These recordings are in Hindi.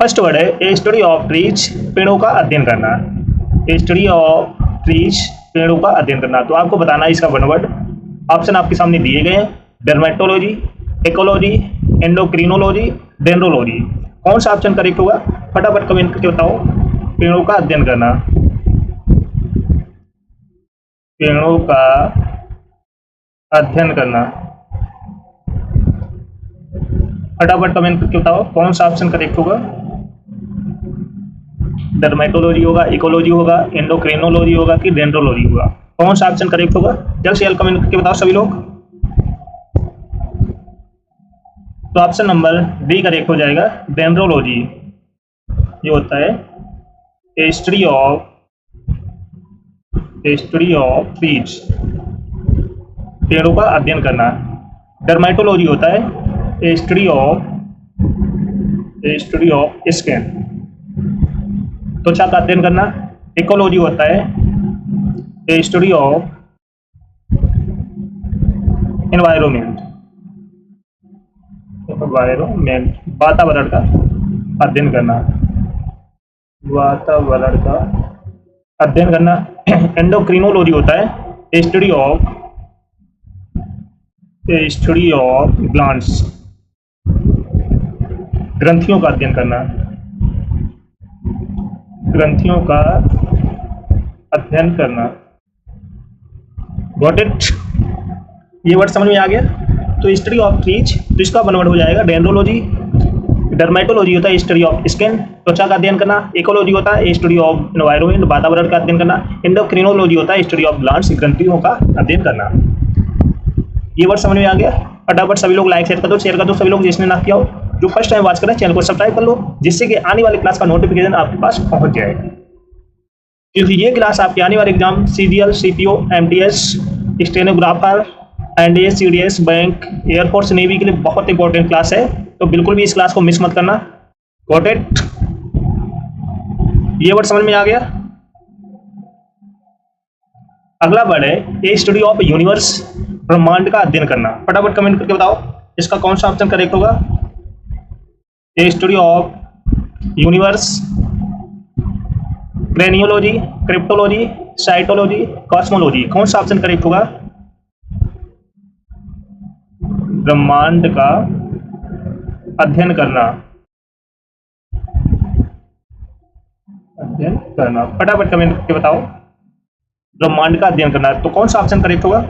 फर्स्ट वर्ड है ए स्टडी ऑफ ट्रीज, पेड़ों का अध्ययन करना। ए स्टडी ऑफ ट्रीज, पेड़ों का अध्ययन करना। तो आपको बताना है इसका वन वर्ड। ऑप्शन आपके सामने दिए गए हैं, डर्मेटोलॉजी, इकोलॉजी, एंडोक्रिनोलॉजी, डेंड्रोलॉजी। कौन सा ऑप्शन करेक्ट होगा? फटाफट कमेंट करके बताओ। पेड़ों का अध्ययन करना, पेड़ों का अध्ययन करना। फटाफट कमेंट करके बताओ कौन सा ऑप्शन करेक्ट होगा। डर्मेटोलॉजी होगा, इकोलॉजी होगा, एंडोक्रिनोलॉजी होगा कि डेंड्रोलॉजी होगा? कौन सा ऑप्शन करेक्ट होगा? जल्द से जल्द कमेंट करके बताओ सभी लोग। तो ऑप्शन नंबर डी करेक्ट हो जाएगा, डेंड्रोलॉजी। ये होता है स्टडी ऑफ ट्रीज, पेड़ों का अध्ययन करना। डर्मेटोलॉजी होता है स्टडी ऑफ स्किन, त्वचा का अध्ययन करना। इकोलॉजी होता है स्टडी ऑफ एनवायरमेंट, वातावरण का अध्ययन करना, वातावरण का अध्ययन करना। एंडोक्रिनोलॉजी होता है स्टडी ऑफ ग्लैंड्स, ग्रंथियों का अध्ययन करना, ग्रंथियों का अध्ययन करना। Got it? ये वर्ड समझ में आ गया? तो स्टडी ऑफ ट्रीज, तो इसका वन वर्ड हो जाएगा डेंड्रोलॉजी। डर्मेटोलॉजी होता है स्टडी ऑफ स्किन, त्वचा का अध्ययन करना। इकोलॉजी होता है स्टडी ऑफ एनवायरमेंट, वातावरण का अध्ययन करना। एंडोक्रिनोलॉजी होता है स्टडी ऑफ ग्लैंड्स, ग्रंथियों का अध्ययन करना। ये वर्ड समझ में आ गया? फटाफट सभी लोग लाइक शेयर कर दो सभी लोग जिसने ना किया हो। जो फर्स्ट टाइम वॉच कर रहे हैं चैनल को सब्सक्राइब कर लो, जिससे कि आने वाली क्लास का नोटिफिकेशन आपके पास पहुंच जाए। क्योंकि ये क्लास आपके आने वाले exam CGL, CPO, MTS, stenographer, NDA, CDS, bank, air force, navy के लिए बहुत इंपॉर्टेंट क्लास है। तो बिल्कुल भी इस क्लास को मिस मत करना। Got it? ये वर्ड समझ में आ गया? अगला वर्ड है ए स्टडी ऑफ यूनिवर्स, ब्रह्मांड का अध्ययन करना। फटाफट कमेंट करके बताओ इसका कौन सा ऑप्शन करेक्ट होगा। A study of universe, craniology, cryptology, cytology, cosmology. कौन सा ऑप्शन करेक्ट होगा? ब्रह्मांड का अध्ययन करना, अध्ययन करना। फटाफट कमेंट करके बताओ ब्रह्मांड का अध्ययन करना। तो कौन सा ऑप्शन करेक्ट होगा?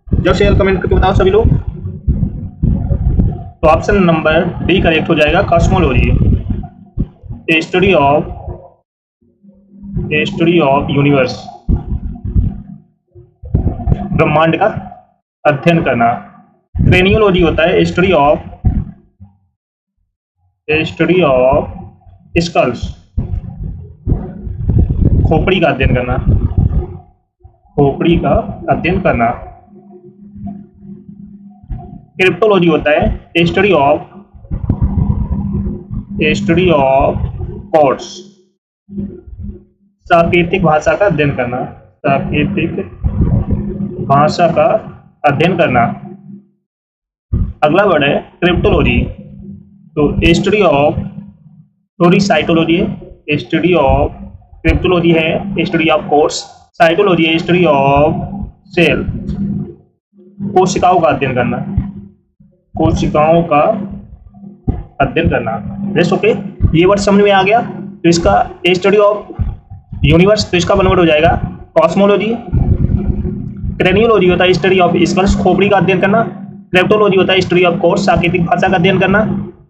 जब से कमेंट करके बताओ सभी लोग। तो ऑप्शन नंबर डी करेक्ट हो जाएगा, कॉस्मोलॉजी। स्टडी ऑफ यूनिवर्स, ब्रह्मांड का अध्ययन करना। क्रेनियोलॉजी होता है स्टडी ऑफ स्कल्स, खोपड़ी का अध्ययन करना, खोपड़ी का अध्ययन करना। क्रिप्टोलॉजी होता है स्टडी ऑफ कोड्स, सांकेतिक भाषा का अध्ययन करना, सांकेतिक भाषा का अध्ययन करना। अगला वर्ड है क्रिप्टोलॉजी। तो स्टडी ऑफ, थोड़ी साइटोलॉजी है, स्टडी ऑफ क्रिप्टोलॉजी है स्टडी ऑफ कोड्स, साइटोलॉजी है स्टडी ऑफ सेल, कोशिकाओं का अध्ययन करना, कोशिकाओं का अध्ययन करना। Rest okay? ये वर्ड समझ में आ गया? तो इसका स्टडी ऑफ यूनिवर्स, तो इसका वन वर्ड हो जाएगा कॉस्मोलॉजी। क्रेनियोलॉजी होता है स्टडी ऑफ स्कल्स, खोपड़ी का अध्ययन करना। क्रिप्टोलॉजी होता है स्टडी ऑफ कोड्स, सांकेतिक भाषा का अध्ययन करना।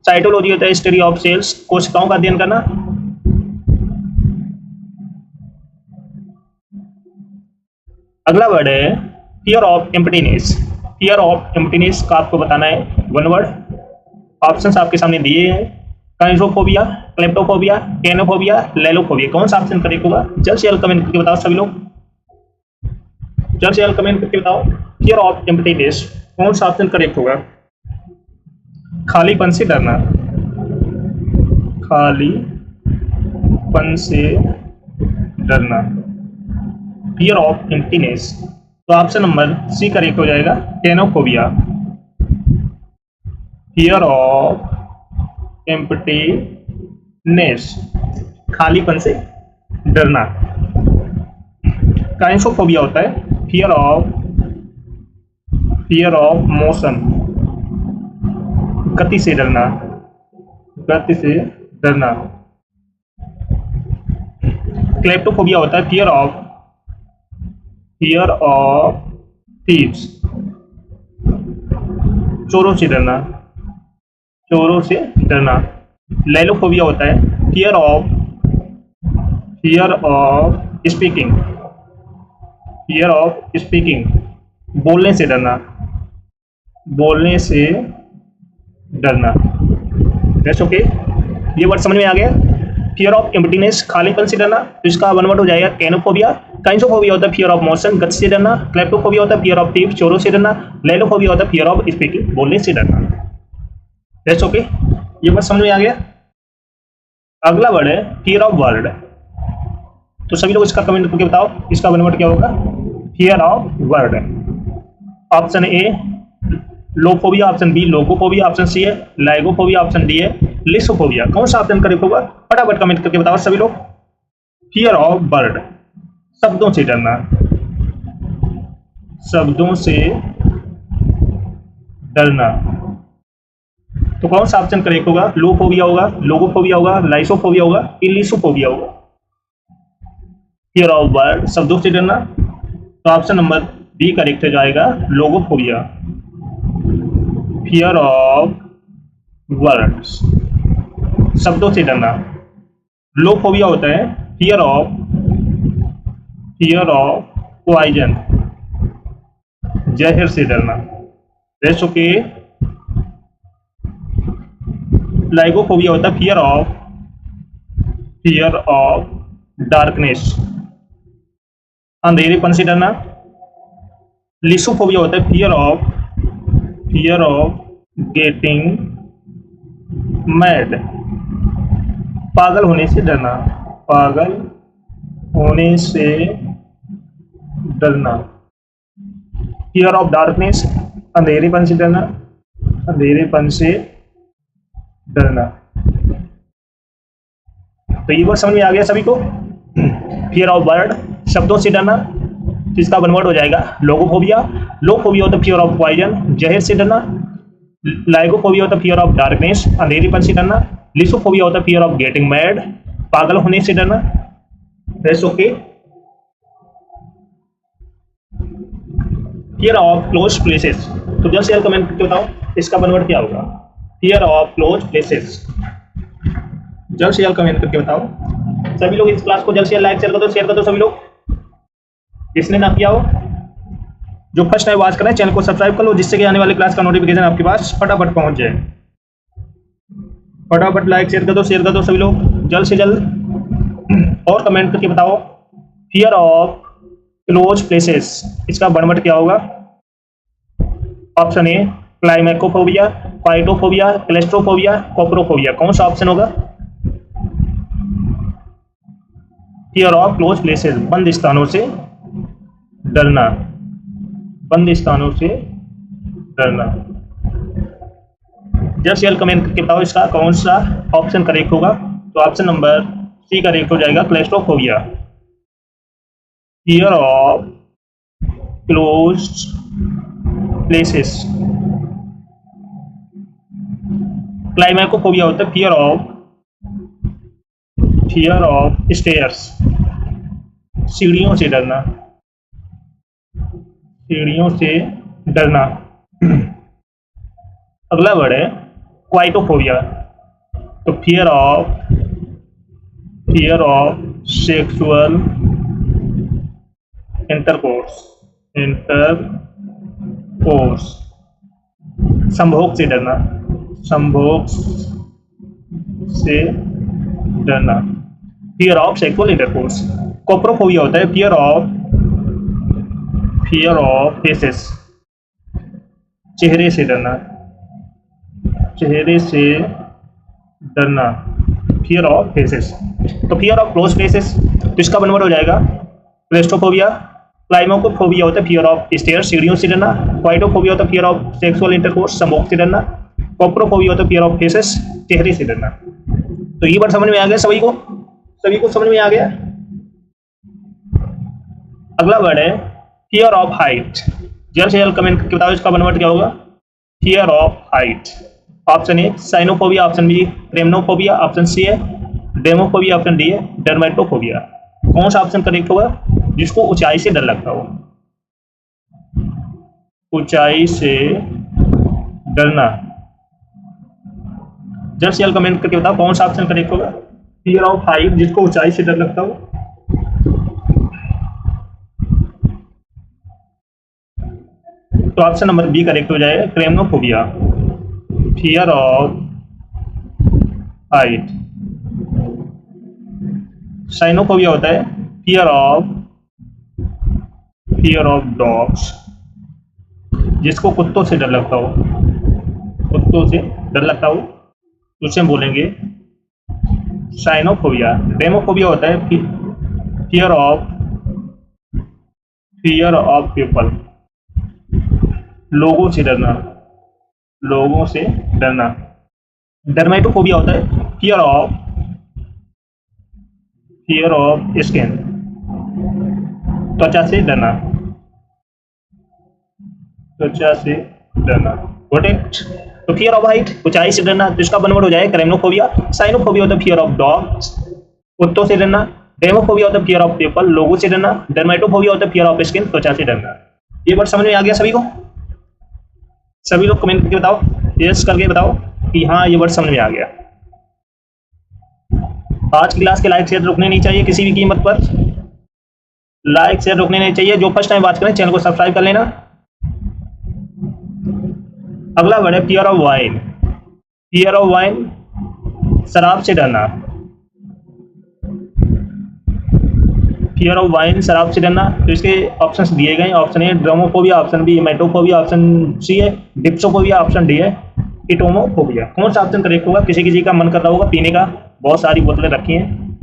साइटोलॉजी होता है स्टडी ऑफ सेल्स, कोशिकाओं का अध्ययन करना। अगला वर्ड है fear of emptiness. Fear of emptiness का आपको बताना है वन वर्ड। ऑप्शंस आपके सामने दिए हैं, काइज़ोफोबिया, क्लेप्टोफोबिया, कैनोफोबिया, लेलोफोबिया। कौन सा ऑप्शन करेक्ट होगा? जल्द से जल्द कमेंट करके बताओ सभी लोग, जल्द से जल्द कमेंट करके बताओ फियर ऑफ एम्प्टीनेस कौन सा ऑप्शन करेक्ट होगा? खालीपन से डरना, खालीपन से डरना, फियर ऑफ एम्प्टीनेस। तो ऑप्शन नंबर सी करेक्ट हो जाएगा, कैनोफोबिया। फियर ऑफ एम्प्टीनेस नेस, खालीपन से डरना। काइंसोफोबिया होता है फियर ऑफ मोशन, गति से डरना, गति से डरना। क्लेप्टोफोबिया होता है फियर ऑफ थीव्स, चोरों से डरना, चोरों से डरना। लैलोफोबिया होता है फियर ऑफ स्पीकिंग, बोलने से डरना, बोलने से डरना। That's okay. ये वर्ड समझ में आ गया। फियर ऑफ एम्प्टीनेस, खालीपन से डरना, तो इसका वन वर्ड हो जाएगा कैनोफोबिया। काइंसोफोबिया होता है फियर ऑफ मोशन, गति से डरना। क्लेप्टोफोबिया होता है फियर ऑफ थीफ, चोरों से डरना। लैलोफोबिया होता है फियर ऑफ स्पीकिंग, बोलने से डरना। That's okay. ये वर्ड समझ में आ गया। अगला वर्ड है फियर ऑफ वर्ड। तो सभी लोग इसका कमेंट करके बताओ इसका वन वर्ड क्या होगा। Fear of word. Option A lophobia, option B logophobia, option C है लाइगोफोबिया, ऑप्शन डी है लिसोफोबिया। कौन सा ऑप्शन करेक्ट होगा फटाफट कमेंट करके बताओ सभी लोग। फियर ऑफ बर्ड, शब्दों से डरना, शब्दों से डरना। तो कौन सा ऑप्शन करेक्ट होगा। लोफोबिया होगा, लोगोफोबिया होगा, लाइसोफोबिया होगा कि लिसोफोबिया होगा। फियर ऑफ बर्ड, शब्दों से डरना, तो ऑप्शन नंबर बी करेक्ट हो जाएगा लोगोफोबिया। फियर ऑफ वर्ड्स, शब्दों से डरना। लोफोबिया होता है फियर ऑफ पॉइजन, जहर से डरना। That's okay. लाइगोफोबिया होता है फियर ऑफ डार्कनेस, अंधेरेपन से डरना। लिसोफोबिया होता है फियर ऑफ गेटिंग मैड, पागल होने से डरना, पागल होने से डरना। फियर ऑफ डार्कनेस, अंधेरेपन से डरना, अंधेरेपन से डरना। तो ये वर्ड समझ में आ गया सभी को। फियर ऑफ बर्ड, शब्दों से डरना, तो इसका वन वर्ड हो जाएगा लोगोफोबिया। लोफोबिया होता है फियर ऑफ पॉइजन, जहर से डरना। लाइगोफोबिया होता है फियर ऑफ डार्कनेस, अंधेरेपन से डरना। लिसोफोबिया होता है फियर ऑफ गेटिंग मैड, पागल होने से डरना। That's okay. Fear of close places, तो जल्द से जल्द कमेंट करके बताओ इसका वन वर्ड क्या होगा। फियर ऑफ क्लोज प्लेसेस, जल्द से जल्द कमेंट करके बताओ सभी लोग। इस क्लास को जल्द से जल्द लाइक शेयर कर दो, शेयर कर दो सभी लोग। जिसने ना किया हो, जो फर्स्ट टाइम वॉच कर रहे हैं, चैनल को सब्सक्राइब कर लो, जिससे कि आने वाले क्लास का नोटिफिकेशन आपके पास फटाफट पहुंच जाए। फटाफट लाइक शेयर कर दो सभी लोग जल्द से जल्द। और कमेंट करके बताओ फियर ऑफ क्लोज प्लेसेस, इसका वन वर्ड क्या होगा। Option A climacophobia, phytophobia, claustrophobia, coprophobia. कौन सा ऑप्शन होगा। फियर ऑफ क्लोज प्लेसेस, बंद स्थानों से डरना, बंद स्थानों से डरना। जब शेयर कमेंट करके बताओ इसका कौन सा ऑप्शन करेक्ट होगा। तो ऑप्शन नंबर सी करेक्ट हो जाएगा claustrophobia. Fear of close places. Climacophobia होता है फियर ऑफ स्टेयर्स, सीढ़ियों से डरना, सीढ़ियों से डरना। अगला वर्ड है क्वाइटोफोबिया, तो फियर ऑफ सेक्सुअल इंटरकोर्स, संभोग से डरना, संभोग से डरना। Fear of sexual intercourse. Coprophobia होता है फियर ऑफ फेसेस, चेहरे से डरना, चेहरे से डरना। Fear of faces. तो फियर ऑफ क्लोज प्लेसेस, तो इसका वन वर्ड हो जाएगा क्लेस्ट्रोफोबिया। क्लाइमेकोफोबिया होता है फियर ऑफ स्टेयर्स, सीढ़ियों से डरना। क्वाइटोफोबिया होता है फियर ऑफ सेक्सुअल इंटरकोर्स, संभोग से डरना। कोप्रोफोबिया होता है फियर ऑफ फेसेस, चेहरे से डरना। तो ये वर्ड समझ में आ गया सभी को समझ में आ गया। अगला वर्ड है फियर ऑफ हाइट। जल्द से जल्द कमेंट करके बताओ इसका वन वर्ड क्या होगा। Fear of height. Option A cynophobia, option B cremnophobia, option C है डेमोफोबिया, ऑप्शन डी है डर्मेटोफोबिया। कौन सा ऑप्शन करेक्ट होगा? जिसको ऊंचाई से डर लगता हो। ऊंचाई से डरना। जल्द से जल्द कमेंट करके बताओ कौन सा ऑप्शन करेक्ट होगा। फियर ऑफ हाइट, जिसको ऊंचाई से डर लगता हो। तो ऑप्शन नंबर बी करेक्ट हो जाएगा, cremnophobia. Fear of height. Cynophobia होता है फियर ऑफ डॉग्स, जिसको कुत्तों से डर लगता हो। कुत्तों से डर लगता हो तो उसे बोलेंगे साइनोफोबिया। डेमोफोबिया होता है फियर ऑफ पीपल, लोगों से डरना। डर्मेटोफोबिया होता है फियर ऑफ स्किन, त्वचा से डरना। Got it. तो फियर ऑफ हाइट, ऊंचाई से डरना, तो इसका बनवर्ड हो जाएगा क्रेमनोफोबिया। साइनोफोबिया होता है फियर ऑफ डॉग्स, कुत्तों से डरना। डेमोफोबिया होता है फियर ऑफ पीपल, लोगों से डरना। डर्मेटोफोबिया होता है फियर ऑफ स्किन, त्वचा से डरना। ये वर्ड समझ में आ गया सभी को? सभी लोग कमेंट करके बताओ, यस करके बताओ कि हाँ ये वर्ड समझ में आ गया। आज की क्लास के लाइक शेयर रुकने नहीं चाहिए किसी भी कीमत पर। लाइक शेयर रुकने नहीं चाहिए। जो फर्स्ट टाइम बात करें चैनल को सब्सक्राइब कर लेना। अगला वर्ड है fear of wine. Fear of wine, शराब से डरना। फियर ऑफ वाइन, शराब से डरना। तो इसके ऑप्शंस दिए गए। Option A dromophobia, option B metophobia, option C है डिप्सोफोबिया, ऑप्शन डी है इटोमोफोबिया। कौन सा ऑप्शन करेक्ट होगा? किसी का मन कर रहा होगा पीने का, बहुत सारी बोतलें रखी हैं,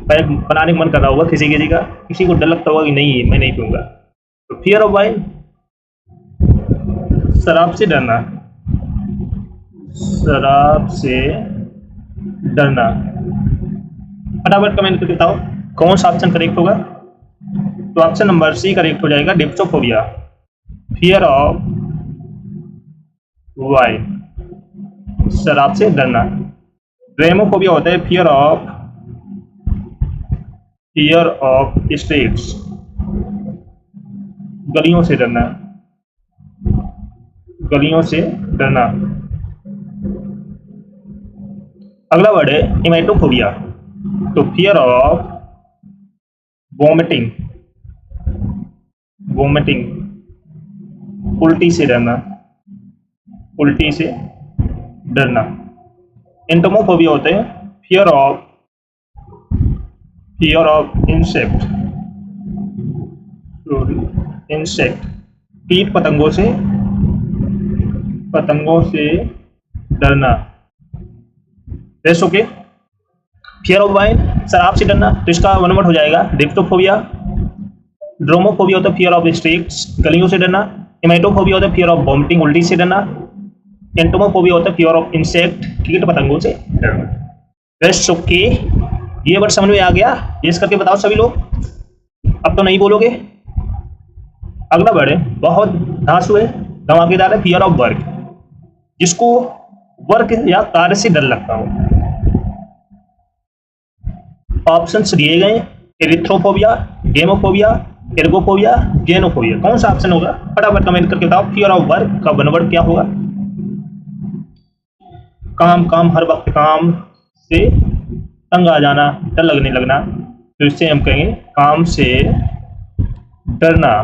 पैक बनाने का मन कर रहा होगा किसी का, किसी को डर लगता होगा कि नहीं मैं नहीं पीऊंगा। तो फियर ऑफ वाइन, शराब से डरना। फटाफट कमेंट करके बताओ कौन सा ऑप्शन करेक्ट होगा। तो ऑप्शन नंबर सी करेक्ट हो जाएगा, डिप्सोफोबिया। फियर ऑफ वाइन, शराब से डरना। ड्रेमोफोबिया होता है फियर ऑफ स्ट्रीट्स, गलियों से डरना। अगला वर्ड है इमेटोफोबिया। तो फियर ऑफ वॉमिटिंग, उल्टी से डरना। एंटोमोफोबिया होता है फियर ऑफ इंसेक्ट, कीट पतंगों से डरना। Rest okay. Fear of wine, शराब से डरना, तो इसका वन वर्ड हो जाएगा डिप्सोफोबिया। ड्रोमोफोबिया होता है फियर ऑफ स्ट्रीट्स, गलियों से डरना। इमेटोफोबिया होता है फियर ऑफ वॉमिटिंग, उल्टी से डरना। एंटोमोफोबिया होता है फियर ऑफ इंसेक्ट, कीट पतंगों से डरना। Rest okay. ये वर्ड समझ में आ गया? यस करके बताओ सभी लोग। अब तो नहीं बोलोगे। अगला वर्ड है बहुत धांसू है, धमाकेदार है, फियर ऑफ वर्क, जिसको वर्क या कार्य से डर लगता हो। ऑप्शंस दिए गए, एरिथ्रोफोबिया, गेमोफोबिया, एर्गोफोबिया, गेनोफोबिया। कौन सा ऑप्शन होगा? फटाफट कमेंट करके बताओ फियर ऑफ वर्क का वन वर्ड क्या होगा। काम, हर वक्त काम से तंग आ जाना, डर लगने लगना, तो इससे हम कहेंगे काम से डरना।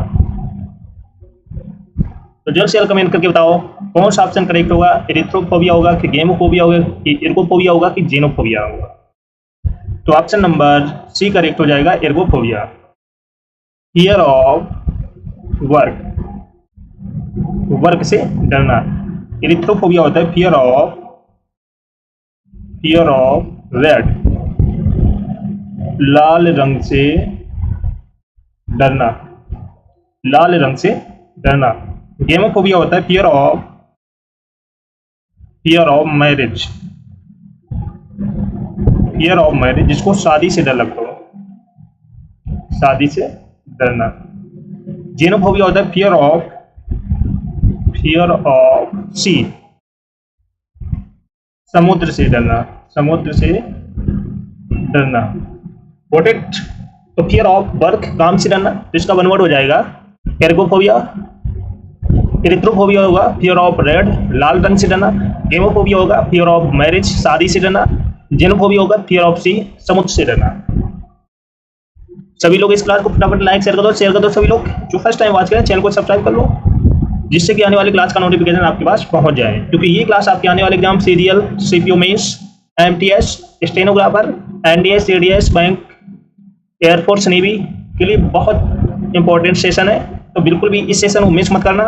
तो जल्द से जल्द कमेंट करके बताओ कौन सा ऑप्शन करेक्ट होगा। एरिथ्रोफोबिया होगा कि गेमोफोबिया होगा कि एर्गोफोबिया होगा कि जेनोफोबिया होगा। तो ऑप्शन नंबर सी करेक्ट हो जाएगा, एर्गोफोबिया। फियर ऑफ वर्क से डरना। एरिथ्रोफोबिया होता है फियर ऑफ रेड, लाल रंग से डरना। गेमोफोबिया होता है fear of marriage, fear of marriage, जिसको शादी से डर लगता हो, शादी से डरना। जेनोफोबिया होता है फियर ऑफ सी, समुद्र से डरना, समुद्र से डरना। Got it. तो फियर ऑफ वर्क, काम से डरना, तो इसका वन वर्ड हो जाएगा एर्गोफोबिया। इरिथ्रोफोबिया होगा फियर ऑफ रेड, लाल रंग से डरना। गेमोफोबिया होगा फियर ऑफ मैरिज, शादी से डरना। जेनोफोबिया होगा फियर ऑफ सी, समुद्र से डरना। सभी लोग इस क्लास को फटाफट लाइक शेयर कर दो। सभी लोग जो फर्स्ट टाइम वॉच करें चैनल को सब्सक्राइब कर लो, जिससे कि आने वाली क्लास का नोटिफिकेशन आपके पास पहुंच जाए, क्योंकि ये क्लास आपके आने वाले exam serial, CPO mains, MTS, stenographer, NDS, ADS, bank, air force, navy के लिए बहुत इंपॉर्टेंट सेशन है। तो बिल्कुल भी इस सेशन को मिस मत करना।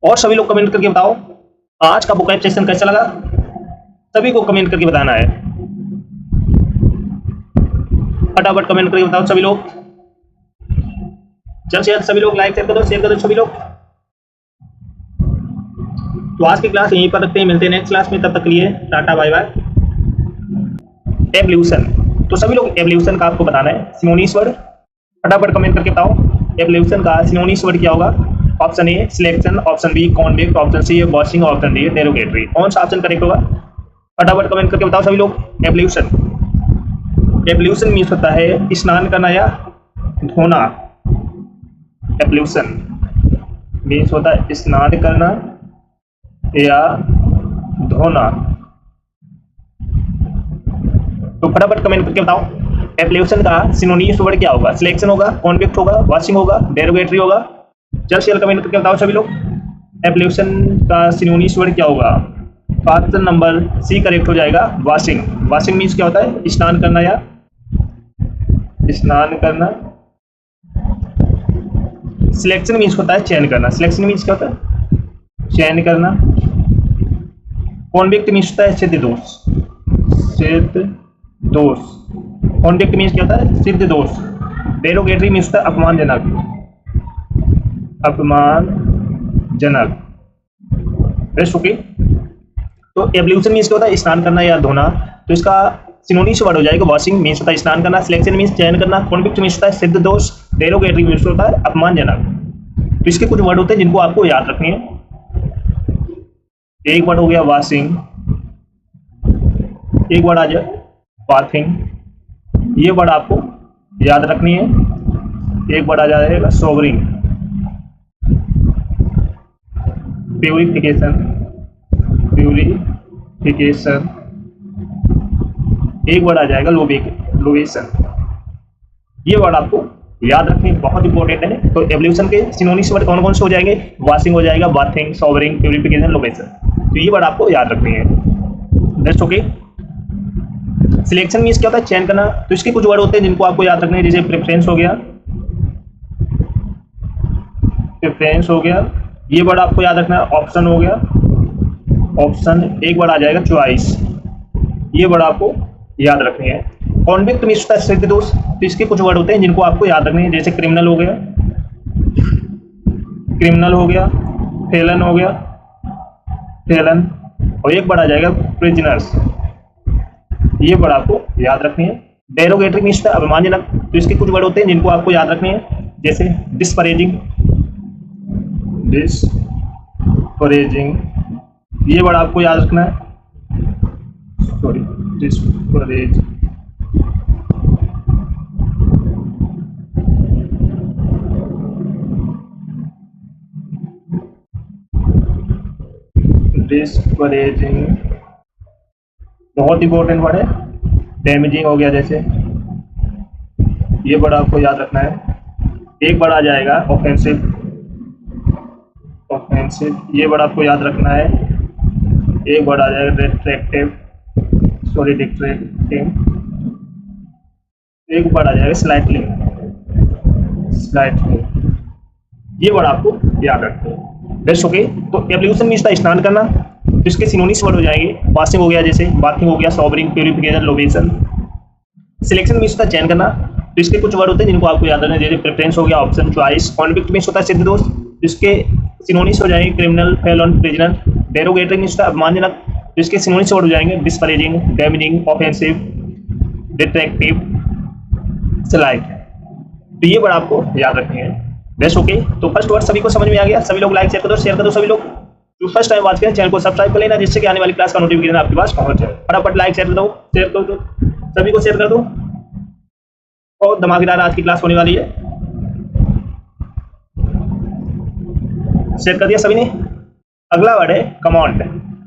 और सभी लोग कमेंट करके बताओ आज का बुक सेशन कैसा लगा, सभी को कमेंट करके बताना है। फटाफट कमेंट करके बताओ सभी लोग। चल शेयर, सभी लोग लाइक शेयर कर दो सभी लोग। तो आज की क्लास यहीं पर रखते हैं, मिलते हैं नेक्स्ट क्लास में, तब तक के लिए टाटा बाय बाय। एवोल्यूशन, तो सभी लोग एवोल्यूशन का आपको बताना है सिनोनिम्स वर्ड, फटाफट कमेंट करके बताओ एवोल्यूशन का सिनोनिम्स वर्ड क्या होगा। Option A selection, option B convect, option C washing, option D derogatory. कौन सा ऑप्शन करेक्ट होगा, फटाफट कमेंट करके बताओ सभी लोग। एवोल्यूशन मीन्स होता है स्नान करना या धोना। एवोल्यूशन मीन्स होता है स्नान करना या धोना। तो फटाफट कमेंट करके बताओ एवोल्यूशन का सिनोनिम्स वर्ड क्या होगा। सिलेक्शन होगा, कॉन्वेक्ट होगा, वॉशिंग होगा, डेरोगेटरी होगा। चल शेयर कमेंट करके बताओ सभी लोग एवोल्यूशन का सिनोनिम्स वर्ड क्या होगा। ऑप्शन नंबर सी करेक्ट हो जाएगा, वॉशिंग। वॉशिंग मीन्स क्या होता है स्नान करना या स्नान करना। सिलेक्शन मीन्स होता है चयन करना। सिलेक्शन मीन्स क्या होता है चयन करना। कॉन्वेक्ट मीन्स होता है सिद्ध दोष, सिद्ध दोष। कॉन्वेक्ट मीन्स क्या होता है सिद्ध दोष। डेरोगेटरी मीन्स होता है अपमानजनक, अपमानजनक। Best okay. तो एवोल्यूशन मीन्स क्या होता है स्नान करना या धोना, तो इसका सिनोनिम्स वर्ड हो जाएगा वॉशिंग मीन्स होता है स्नान करना, सिलेक्शन मीन्स चयन करना, कॉन्वेक्ट मीन्स होता है सिद्ध दोष, डेरोगेटरी मीन्स होता है अपमानजनक। तो इसके कुछ वर्ड होते हैं जिनको आपको याद रखने हैं। एक वर्ड हो गया वॉशिंग, एक वर्ड आ जाए बाथिंग, ये वर्ड आपको याद रखनी है। एक वर्ड आ जाएगा सोवरिंग, प्यूरिफिकेशन, प्यूरिफिकेशन। एक वर्ड आ जाएगा लोवेशन। ये वर्ड आपको याद रखने बहुत इंपॉर्टेंट है। तो एवोल्यूशन के सिनोनिम्स वर्ड कौन कौन से हो जाएंगे, वॉशिंग हो जाएगा, बाथिंग, सोवरिंग, प्यूरिफिकेशन, लोवेशन। तो ये वर्ड आपको याद रखनी है। That's okay. सिलेक्शन मीन्स क्या होता है चयन करना, तो इसके कुछ वर्ड होते हैं जिनको आपको याद रखने हैं, जैसे प्रेफरेंस हो गया, प्रेफरेंस हो गया, ये वर्ड आपको याद रखना है। ऑप्शन हो गया, ऑप्शन। एक वर्ड आ जाएगा चॉइस, ये वर्ड आपको याद रखनी है। कॉन्वेक्ट मीन्स होता है सिद्ध दोष, तो इसके कुछ वर्ड होते हैं जिनको आपको याद रखने हैं, जैसे क्रिमिनल हो गया, क्रिमिनल हो गया, फेलन हो गया, फेलन। और एक वर्ड आ जाएगा प्रिजनर्स, ये वर्ड आपको याद रखनी है। डेरोगेटरी मीन्स होता है अपमानजनक, तो इसके कुछ वर्ड होते हैं जिनको आपको याद रखने हैं, जैसे डिस्परेजिंग, डिस्परेजिंग, ये वर्ड आपको याद रखना है। सॉरी, डिस्परेज, डिस्परेजिंग बहुत इंपॉर्टेंट वर्ड है। डैमेजिंग हो गया जैसे, ये वर्ड आपको याद रखना है। एक वर्ड आ जाएगा ऑफेंसिव, ऑफेंसिव, ये वर्ड आपको याद रखना है। एक वर्ड आ जाएगा डिस्ट्रैक्टिव, सॉरी डिस्ट्रैक्टिव। एक वर्ड आ जाएगा स्लाइटली, स्लाइटली, ये वर्ड आपको याद रखना है। Best okay. तो एवोल्यूशन मीन्स था स्नान करना, तो इसके सिनोनिम्स वर्ड हो जाएंगे वॉशिंग हो गया, जैसे बाथिंग हो गया, सोवरिंग, प्यूरिफिकेशन, लोवेशन। सिलेक्शन मीन्स था चयन करना, तो इसके कुछ वर्ड होते हैं जिनको आपको याद रखना है, जैसे प्रेफरेंस हो गया, ऑप्शन, चॉइस। कॉन्वेक्ट मीन्स होता है सिद्ध दोष, इसके सिनोनिम्स हो जाएंगे criminal, fallen, prisoner. Derogatory means होता है अपमानजनक, तो इसके सिनोनिम्स वर्ड हो जाएंगे डिस्परेजिंग, डैमेजिंग, ऑफेंसिव। डिटेक्टिव, स्लाइक। तो ये वर्ड आपको याद रखनी है। Best okay. तो फर्स्ट वर्ड सभी को समझ में आ गया? सभी लोग लाइक शेयर कर दो सभी लोग। जो फर्स्ट टाइम वॉच करें चैनल को सब्सक्राइब कर लेना, जिससे कि आने वाली क्लास का नोटिफिकेशन आपके पास पहुंच जाए। फटाफट लाइक शेयर कर दो सभी को शेयर कर दो। बहुत धमाकेदार आज की क्लास होने वाली है। शेयर कर दिया सभी ने? अगला वर्ड है कमांड।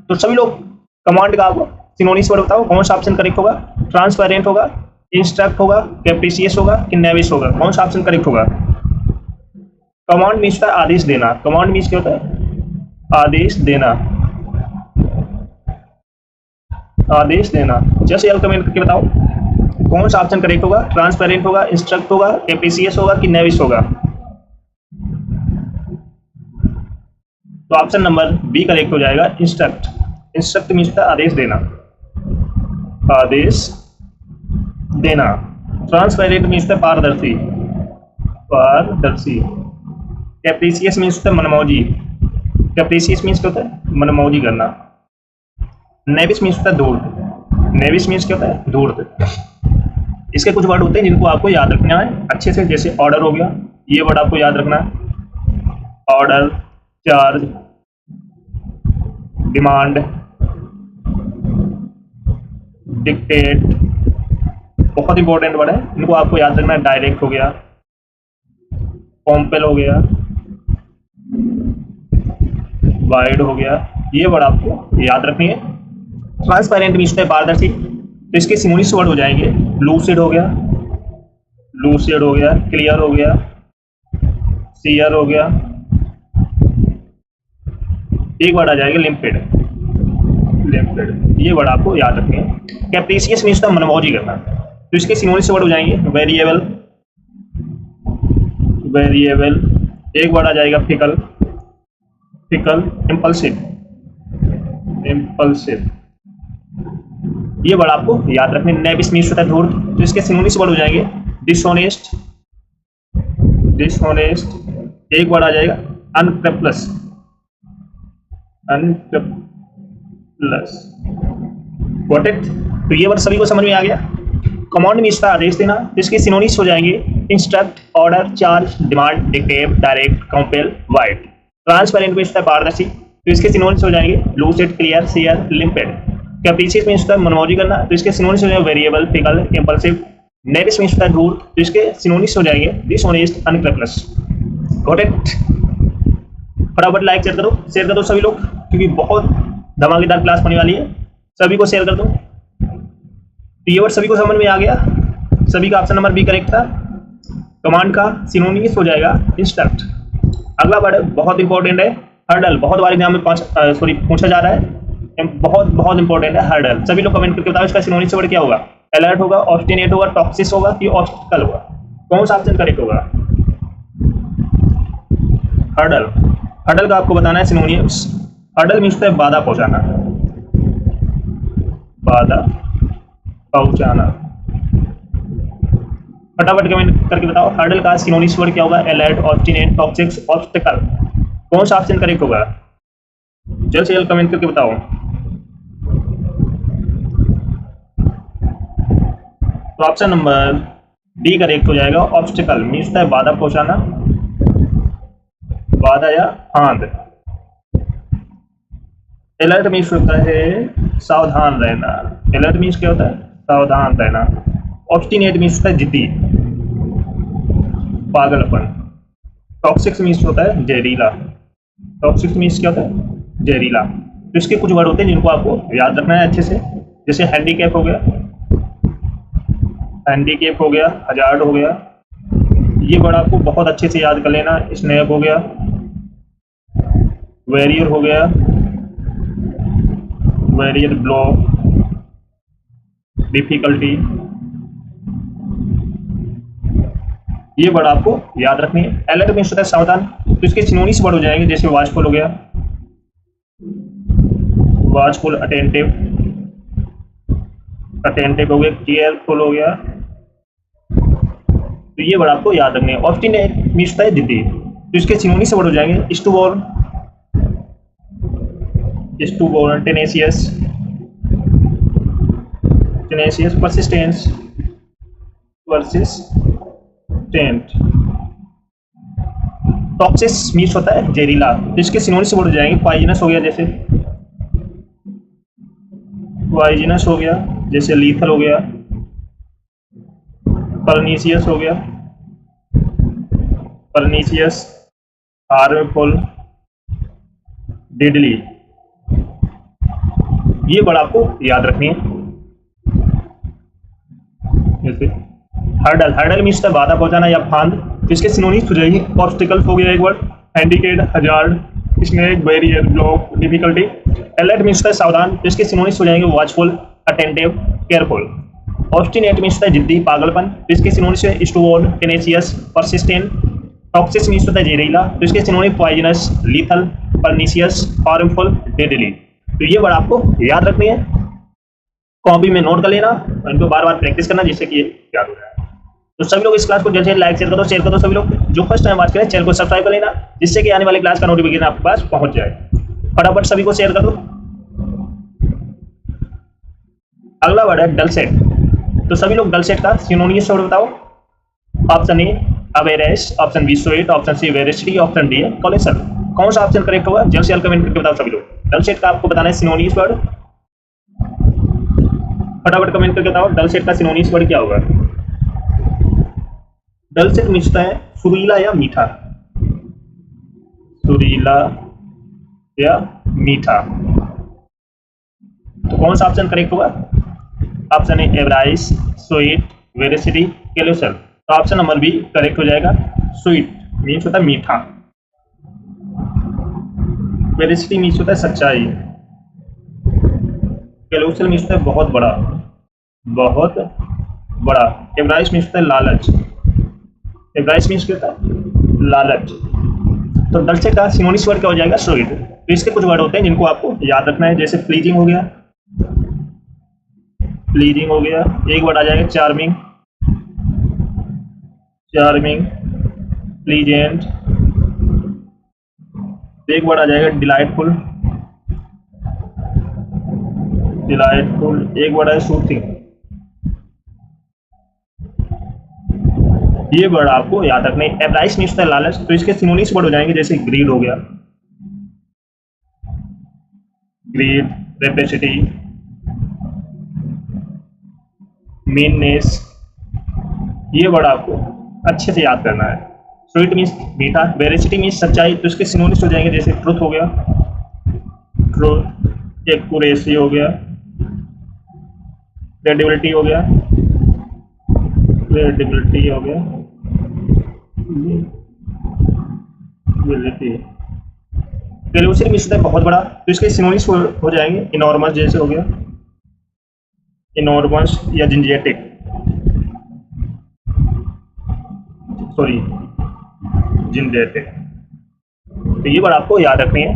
तो सभी लोग कमांड का आपको सिनोनिम्स वर्ड बताओ, कौन सा ऑप्शन करेक्ट होगा? ट्रांसपेरेंट होगा, इंस्ट्रक्ट होगा, कैप्रिशियस होगा कि नेविश होगा? कौन सा ऑप्शन करेक्ट होगा? कमांड मीन्स होता है आदेश देना। कमांड मीन्स क्या होता है? आदेश देना। आदेश देना। जैसे यार कमेंट करके बताओ कौन सा ऑप्शन करेक्ट होगा? ट्रांसपेरेंट होगा, इंस्ट्रक्ट होगा, कैप्रिशियस होगा कि नेविश होगा? तो ऑप्शन नंबर बी करेक्ट हो जाएगा, इंस्ट्रक्ट। इंस्ट्रक्ट मीन्स होता है आदेश देना। आदेश देना। ट्रांसपेरेंट मीन्स होता है पारदर्शी। पारदर्शी। कैप्रिशियस मीन्स होता है मनमौजी। कैप्रिशियस मीन्स क्या होता है? मनमौजी करना। नेविश मीन्स होता है धूर्त। नेविश मीन्स क्या होता है? धूर्त। इसके कुछ वर्ड होते हैं जिनको आपको याद रखना है अच्छे से, जैसे ऑर्डर हो गया, ये वर्ड आपको याद रखना है। ऑर्डर, चार्ज, डिमांड, डिक्टेट, बहुत इंपॉर्टेंट वर्ड है, इनको आपको याद रखना है। डायरेक्ट हो गया, कॉम्पेल हो गया, वाइड हो गया, ये वर्ड आपको याद रखनी है। ट्रांसपेरेंट मीन्स है पारदर्शी, तो इसके सिनोनिम्स वर्ड हो जाएंगे। लूसिड हो गया, लूसिड हो गया, क्लियर हो गया, क्लियर हो गया। एक वर्ड आ जाएगा लिम्पिड। लिम्पिड, ये वर्ड आपको याद रखनी है। कैप्रिशियस मीन्स मनमौजी करना, तो इसके सिनोनिम्स वर्ड हो जाएंगे। Variable, variable. एक वर्ड आ जाएगा फिकल, फिकल, इम्पल्सिव, इम्पल्सिव, ये वर्ड आपको याद रखने। नेविश मीन्स होता है धूर्त, तो इसके सिनोनिम्स वर्ड हो जाएंगे। Dishonest, dishonest. एक वर्ड आ जाएगा अनस्क्रैपलेस, अनस्क्रैपलेस। Got it? तो ये वर्ड सभी को समझ में आ गया। कमांड मीन्स का आदेश देना, तो इसके सिनोनिम्स हो जाएंगे। Instruct, order, charge, demand, dictate, direct, compel, wide. Transparent means है पारदर्शी, तो इसके सिनोनिम्स हो जाएंगे। Lucid, clear, clear, limpid. Capricious means होता है मनमौजी करना, तो इसके सिनोनिम्स हो जाएंगे। Variable, fickle, impulsive. Knavish means होता है धूर्त, तो इसके सिनोनिम्स हो जाएंगे। Dishonest, unscrupulous. Got it? फटाफट लाइक शेयर कर दो सभी लोग, क्योंकि बहुत धमाकेदार क्लास होने वाली है। सभी को शेयर कर दो। तो ये वर्ड सभी को समझ में आ गया? सभी का ऑप्शन नंबर बी करेक्ट था। कमांड का सिनोनिम्स हो जाएगा इंस्ट्रक्ट। अगला वर्ड बहुत इंपॉर्टेंट है, हर्डल। बहुत बार एग्जाम में पूछा जा रहा है, बहुत इंपॉर्टेंट है हर्डल। सभी लोग कमेंट करके बताओ इसका सिनोनिम्स वर्ड क्या होगा? अलर्ट होगा, ऑब्स्टिनेट होगा, टॉक्सिस होगा कि ऑब्स्टिकल होगा? कौन सा ऑप्शन करेक्ट होगा? हर्डल। हर्डल का आपको बताना है सिनोनिम्स। हर्डल मीन्स है बाधा पहुंचाना, बाधा पहुंचाना। फटाफट कमेंट करके बताओ हर्डल का सिनोनिम्स वर्ड क्या होगा? Alert, obstinate, toxic, obstacle. कौन सा ऑप्शन करेक्ट होगा? जल्द से जल्द कमेंट करके बताओ। तो ऑप्शन नंबर डी करेक्ट हो जाएगा। ऑब्स्टिकल मीन्स है बाधा पहुंचाना, बाधा या फांद। अलर्ट मीन्स होता है सावधान रहना। अलर्ट मीन्स क्या होता है? सावधान रहना। ऑब्स्टिनेट मीन्स होता है जिद्दी, पागलपन। टॉक्सिक मीन्स होता है जहरीला। टॉक्सिक मीन्स क्या होता है? जहरीला। तो इसके कुछ वर्ड होते हैं जिनको आपको याद रखना है अच्छे से, जैसे हैंडीकैप हो गया, हैंडीकैप हो गया, हजार्ड हो गया, ये वर्ड आपको बहुत अच्छे से याद कर लेना। स्नैप हो गया, वेरियर हो गया, वेरियर ब्लॉक, डिफिकल्टी, ये वर्ड आपको याद रखनी है। अलर्ट मीन्स होता है सावधान, तो इसके सिनोनिम्स वर्ड हो जाएंगे, जैसे वॉचफुल हो गया, वॉचफुल, अटेंटिव, अटेंटिव हो गया, केयरफुल हो गया। तो ये वर्ड आपको याद रखने हैं। ऑब्स्टिनेट मीन्स होता है जिद्दी, तो इसके सिनोनिम्स वर्ड हो जाएंगे। स्टूबोर्न, स्टूबोर्न, tenacious, tenacious, persistence, persistent. Toxins means होता है जहरीला, तो इसके सिनोनिम से बोल जाएंगे पॉइजनस हो गया, जैसे पॉइजनस हो गया, जैसे लीथल हो गया, परनीसियस हो गया, परनीसियस, हार्मफुल, डेडली। ये वर्ड आपको याद रखनी है। जैसे हर्डल, हर्डल मीन्स बाधा पहुंचाना या फांद, तो इसके सिनोनिम्स हो जाएंगे ऑब्स्टिकल हो गया एक word, handicap, hazard, snake, barrier, block, difficulty. Alert means सावधान, तो इसके सिनोनिम्स हो जाएंगे watchful, attentive, careful. Obstinate means जिद्दी, पागलपन, तो इसके सिनोनिम्स है steward, tenacious, persistent. Toxins means होता है जहरीला, तो इसके synonym poisonous, lethal, pernicious, harmful, deadly. तो ये वर्ड आपको याद रखनी है, कॉपी में नोट कर लेना, इनको बार बार प्रैक्टिस करना, जिससे कि ये याद हो जाए। तो सभी लोग इस क्लास को जल्द लाइक शेयर कर दो सभी लोग। जो फर्स्ट टाइम वॉच करें चैनल को सब्सक्राइब कर लेना, जिससे कि आने वाले क्लास का नोटिफिकेशन आपके पास पहुंच जाए। फटाफट सभी को शेयर कर दो। अगला वर्ड है डलसेट, तो सभी लोग डलसेट का सिनोनिम्स वर्ड बताओ। Option A avarice, option B sweet, option C veracity, option D cholesterol. कौन सा ऑप्शन करेक्ट होगा जल्द से जल्द कमेंट करके बताओ सभी लोग। डलसेट का आपको बताना है सिनोनिम्स वर्ड, फटाफट कमेंट करके बताओ डलसेट का सिनोनिम्स वर्ड क्या होगा। डलसेट मीन्स है सुरीला या मीठा, सुरीला या मीठा। तो कौन सा ऑप्शन करेक्ट होगा। Option A avarice, sweet, veracity, colossal. तो ऑप्शन नंबर बी करेक्ट हो जाएगा। स्वीट मीन्स होता है मीठा, वेरेसिटी मीन्स होता है सच्चाई, केलोसल मीन्स होता है बहुत बड़ा, बहुत बड़ा। एवराइस मीन्स होता है लालच, एवराइस मीन्स क्या होता है लालच। तो डलसेट का सिनोनिम्स वर्ड क्या हो जाएगा स्वीट। तो इसके कुछ वर्ड होते हैं जिनको आपको याद रखना है, जैसे प्लीजिंग हो गया, प्लीजिंग हो गया। एक वर्ड आ जाएगा चार्मिंग, चार्मिंग, प्लीजेंट। एक वर्ड आ जाएगा डिलाइटफुल, डिलाइटफुल। एक वर्ड है सूथिंग। ये वर्ड आपको याद रखने। एवराइस मीन्स होता है लालच, तो इसके सिनोनिम्स वर्ड हो जाएंगे, जैसे ग्रीड हो गया, ग्रीड, रेपेसिटी, मीननेस। ये वर्ड आपको अच्छे से याद करना है। स्वीट मीन्स मीठा, वेरेसिटी मीन्स सच्चाई, तो इसके सिनोनिम्स हो जाएंगे, जैसे ट्रुथ हो गया, ट्रुथ, एक्यूरेसी हो गया, क्रेडिबिलिटी हो गया, क्रेडिबिलिटी हो गया, केलोसल मीन्स होता है बहुत बड़ा, तो इसके सिनोनिम्स हो जाएंगे इनॉर्मस, जैसे हो गया इनॉर्मस या जिंजियाटिक, सॉरी जिंजियाटिक। तो ये वर्ड आपको याद रखनी है।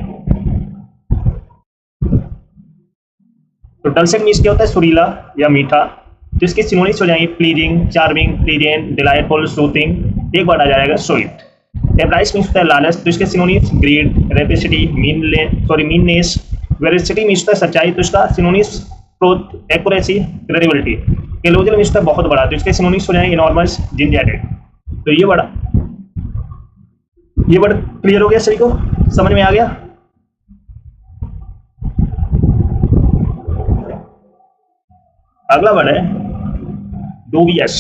तो डलसेट मीन्स क्या होता है सुरीला या मीठा, तो इसके सिनोनिम्स हो जाएंगे pleasing, charming, pleasant, delightful, soothing. एक वर्ड आ जाएगा स्वीट। एवराइस मीन्स होता है लालच, तो इसके synonyms greed, rapacity, meanness, veracity means होता है सच्चाई, तो इसका synonyms truth, accuracy, credibility. Colossal means होता है बहुत बड़ा, तो इसके सिनोनिम्स हो जाएंगे इनॉर्मस, जिंजियाटिक। तो ये वर्ड क्लियर हो गया, सभी को समझ में आ गया। अगला वर्ड है डूबियस,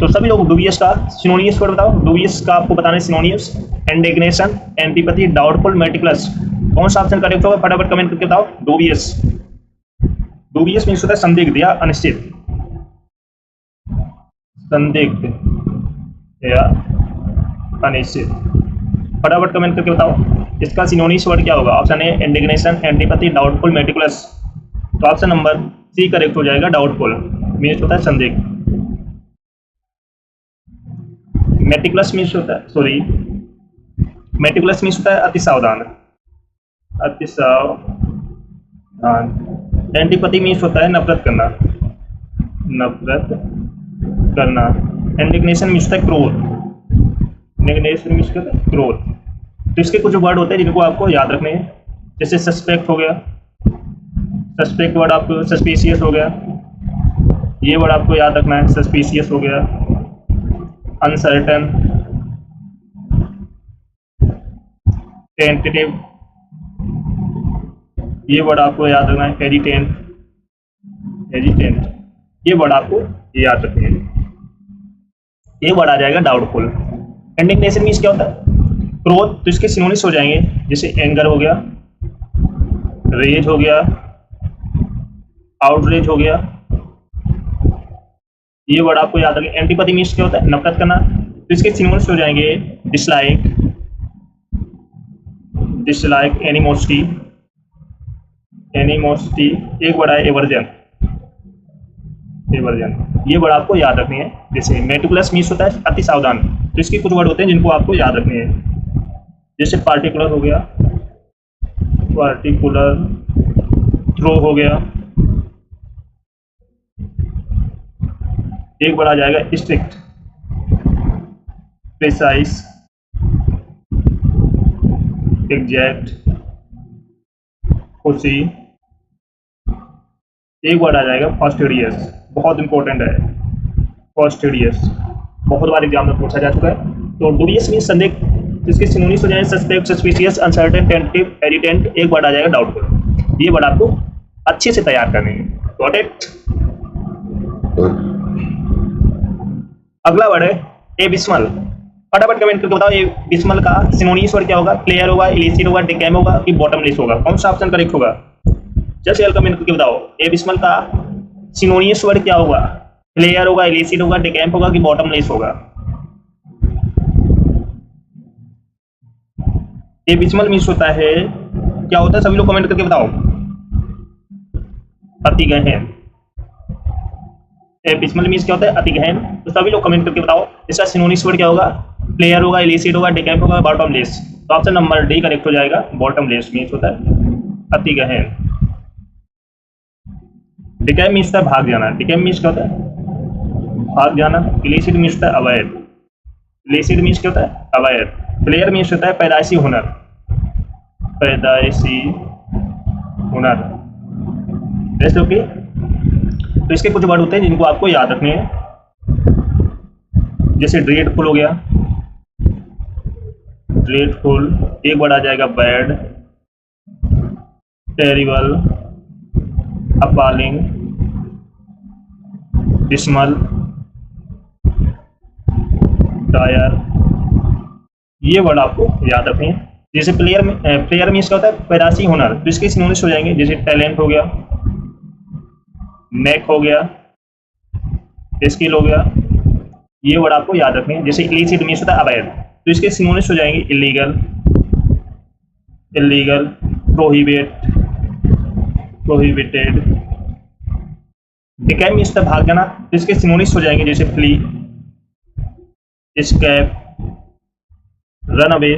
तो सभी लोग डूबियस का सिनोनिम्स वर्ड बताओ। डूबियस का आपको बताना है synonyms, indignation, antipathy, doubtful, meticulous. कौन सा ऑप्शन करेक्ट होगा फटाफट कमेंट करके बताओ। डूबियस, डूबियस मीन्स होता है संदिग्ध या अनिश्चित, संदिग्ध या अनिश्चित। फटाफट कमेंट करके बताओ इसका सिनोनिम्स वर्ड क्या होगा। ऑप्शन ए इंडिग्नेशन, एंटीपैथी, डाउटफुल, मेटिकुलस। तो ऑप्शन नंबर सी करेक्ट हो जाएगा। डाउटफुल मीन्स होता है संदिग्ध, मेटिकुलस मीन्स होता है, सॉरी मेटिकुलस मीन्स होता है अति सावधान, अति सावधान। एंटीपैथी मीन्स होता है नफरत करना, नफरत करना। इंडिग्नेशन मीन्स होता है क्रोध, इंडिग्नेशन मीन्स होता है क्रोध। तो इसके कुछ वर्ड होते हैं जिनको आपको याद रखने हैं, जैसे सस्पेक्ट हो गया, सस्पेक्ट वर्ड आपको, सस्पिशियस हो गया, ये वर्ड आपको याद रखना है, सस्पिशियस हो गया, अनसर्टन, टेंटेटिव, ये वर्ड आपको याद रखना है। हेजिटेंट, हेजिटेंट, ये वर्ड आपको याद रखना है। ये वर्ड आ जाएगा डाउटफुल। इंडिग्नेशन मीन्स क्या होता है? क्रोध, तो इसके सिनोनिम्स हो जाएंगे, जैसे एंगर हो गया, रेज हो गया, आउटरेज हो गया, ये वर्ड आपको याद रखें। एंटीपैथी मीन्स क्या होता है? नफरत करना, तो इसके सिनोनिम्स हो जाएंगे डिसलाइक, डिसलाइक, एनिमोसिटी, एनिमोसिटी, एक वर्ड है एवर्जन, एवर्जन, ये वर्ड आपको याद रखनी है। जैसे मेटिकुलस मीन्स होता है अति सावधान, तो इसके कुछ वर्ड होते हैं जिनको आपको याद रखने हैं, जैसे पार्टिकुलर हो गया, पार्टिकुलर, थ्रो हो गया, एक वर्ड आ जाएगा स्ट्रिक्ट, प्रिसाइज, एग्जैक्ट, खुशी, एक वर्ड आ जाएगा फास्टिडियस, बहुत इंपॉर्टेंट है फास्टिडियस, बहुत बार एग्जाम में पूछा जा चुका है। तो डूबियस मीन्स संदेह, इसके सिनोनिम्स हो जाएंगे suspect, suspicious, uncertain, tentative, hesitant, एक वर्ड आ जाएगा डाउटफुल। ये वर्ड आपको अच्छे से तैयार करने हैं। Got it? अगला वर्ड है एबिस्मल। फटाफट कमेंट करके बताओ एबिस्मल का सिनोनिम्स वर्ड क्या होगा? प्लेयर होगा, इलिसिट होगा, डिकैम होगा कि बॉटमलेस होगा? कौन सा ऑप्शन करेक्ट होगा? जस्ट एल कमेंट करके बताओ एबिस्मल का सिनोनिम्स वर्ड क्या होगा? प्लेयर होगा, इलिसिट होगा, डिकैम होगा कि बॉटमलेस होगा? एबिस्मल मीन्स होता है, क्या होता है सभी लोग कमेंट करके बताओ। अति गहन। एबिस्मल मीन्स क्या होता है? अति गहन। तो सभी लोग कमेंट करके बताओ इसका सिनोनिम्स वर्ड क्या होगा? प्लेयर होगा, इलिसिट होगा, डिकैम होगा, बॉटमलेस? तो ऑप्शन नंबर डी करेक्ट हो जाएगा। बॉटमलेस मीन्स होता है अति गहन। डिकैम मीन्स होता है भाग जाना। डिकैम मीन्स क्या होता है? भाग जाना। इलिसिट मीन्स होता है अवैध। इलिसिट मीन्स क्या होता है? अवैध। प्लेयर मीन्स होता है पैदाइशी हुनर। पैदाइशी हुनर। जैसे ओके, तो इसके कुछ वर्ड होते हैं जिनको आपको याद रखने हैं, जैसे ड्रेडफुल हो गया, ड्रेडफुल, एक वर्ड आ जाएगा bad, terrible, appalling, dismal, dire, ये वर्ड आपको याद रखने हैं। जैसे प्लेयर मीन्स क्या होता है? पैदाइशी हुनर, तो इसके सिनोनिम्स हो जाएंगे, जैसे टैलेंट हो गया, नेक हो गया, स्किल हो गया, ये वर्ड आपको याद रखने हैं। जैसे इलिसिट मीन्स होता है अवैध, तो इसके सिनोनिम्स हो जाएंगे illegal, illegal, prohibit, prohibited. Decamp means होता है भाग जाना, तो इसके सिनोनिम्स हो जाएंगे, जैसे flee, escape, run away,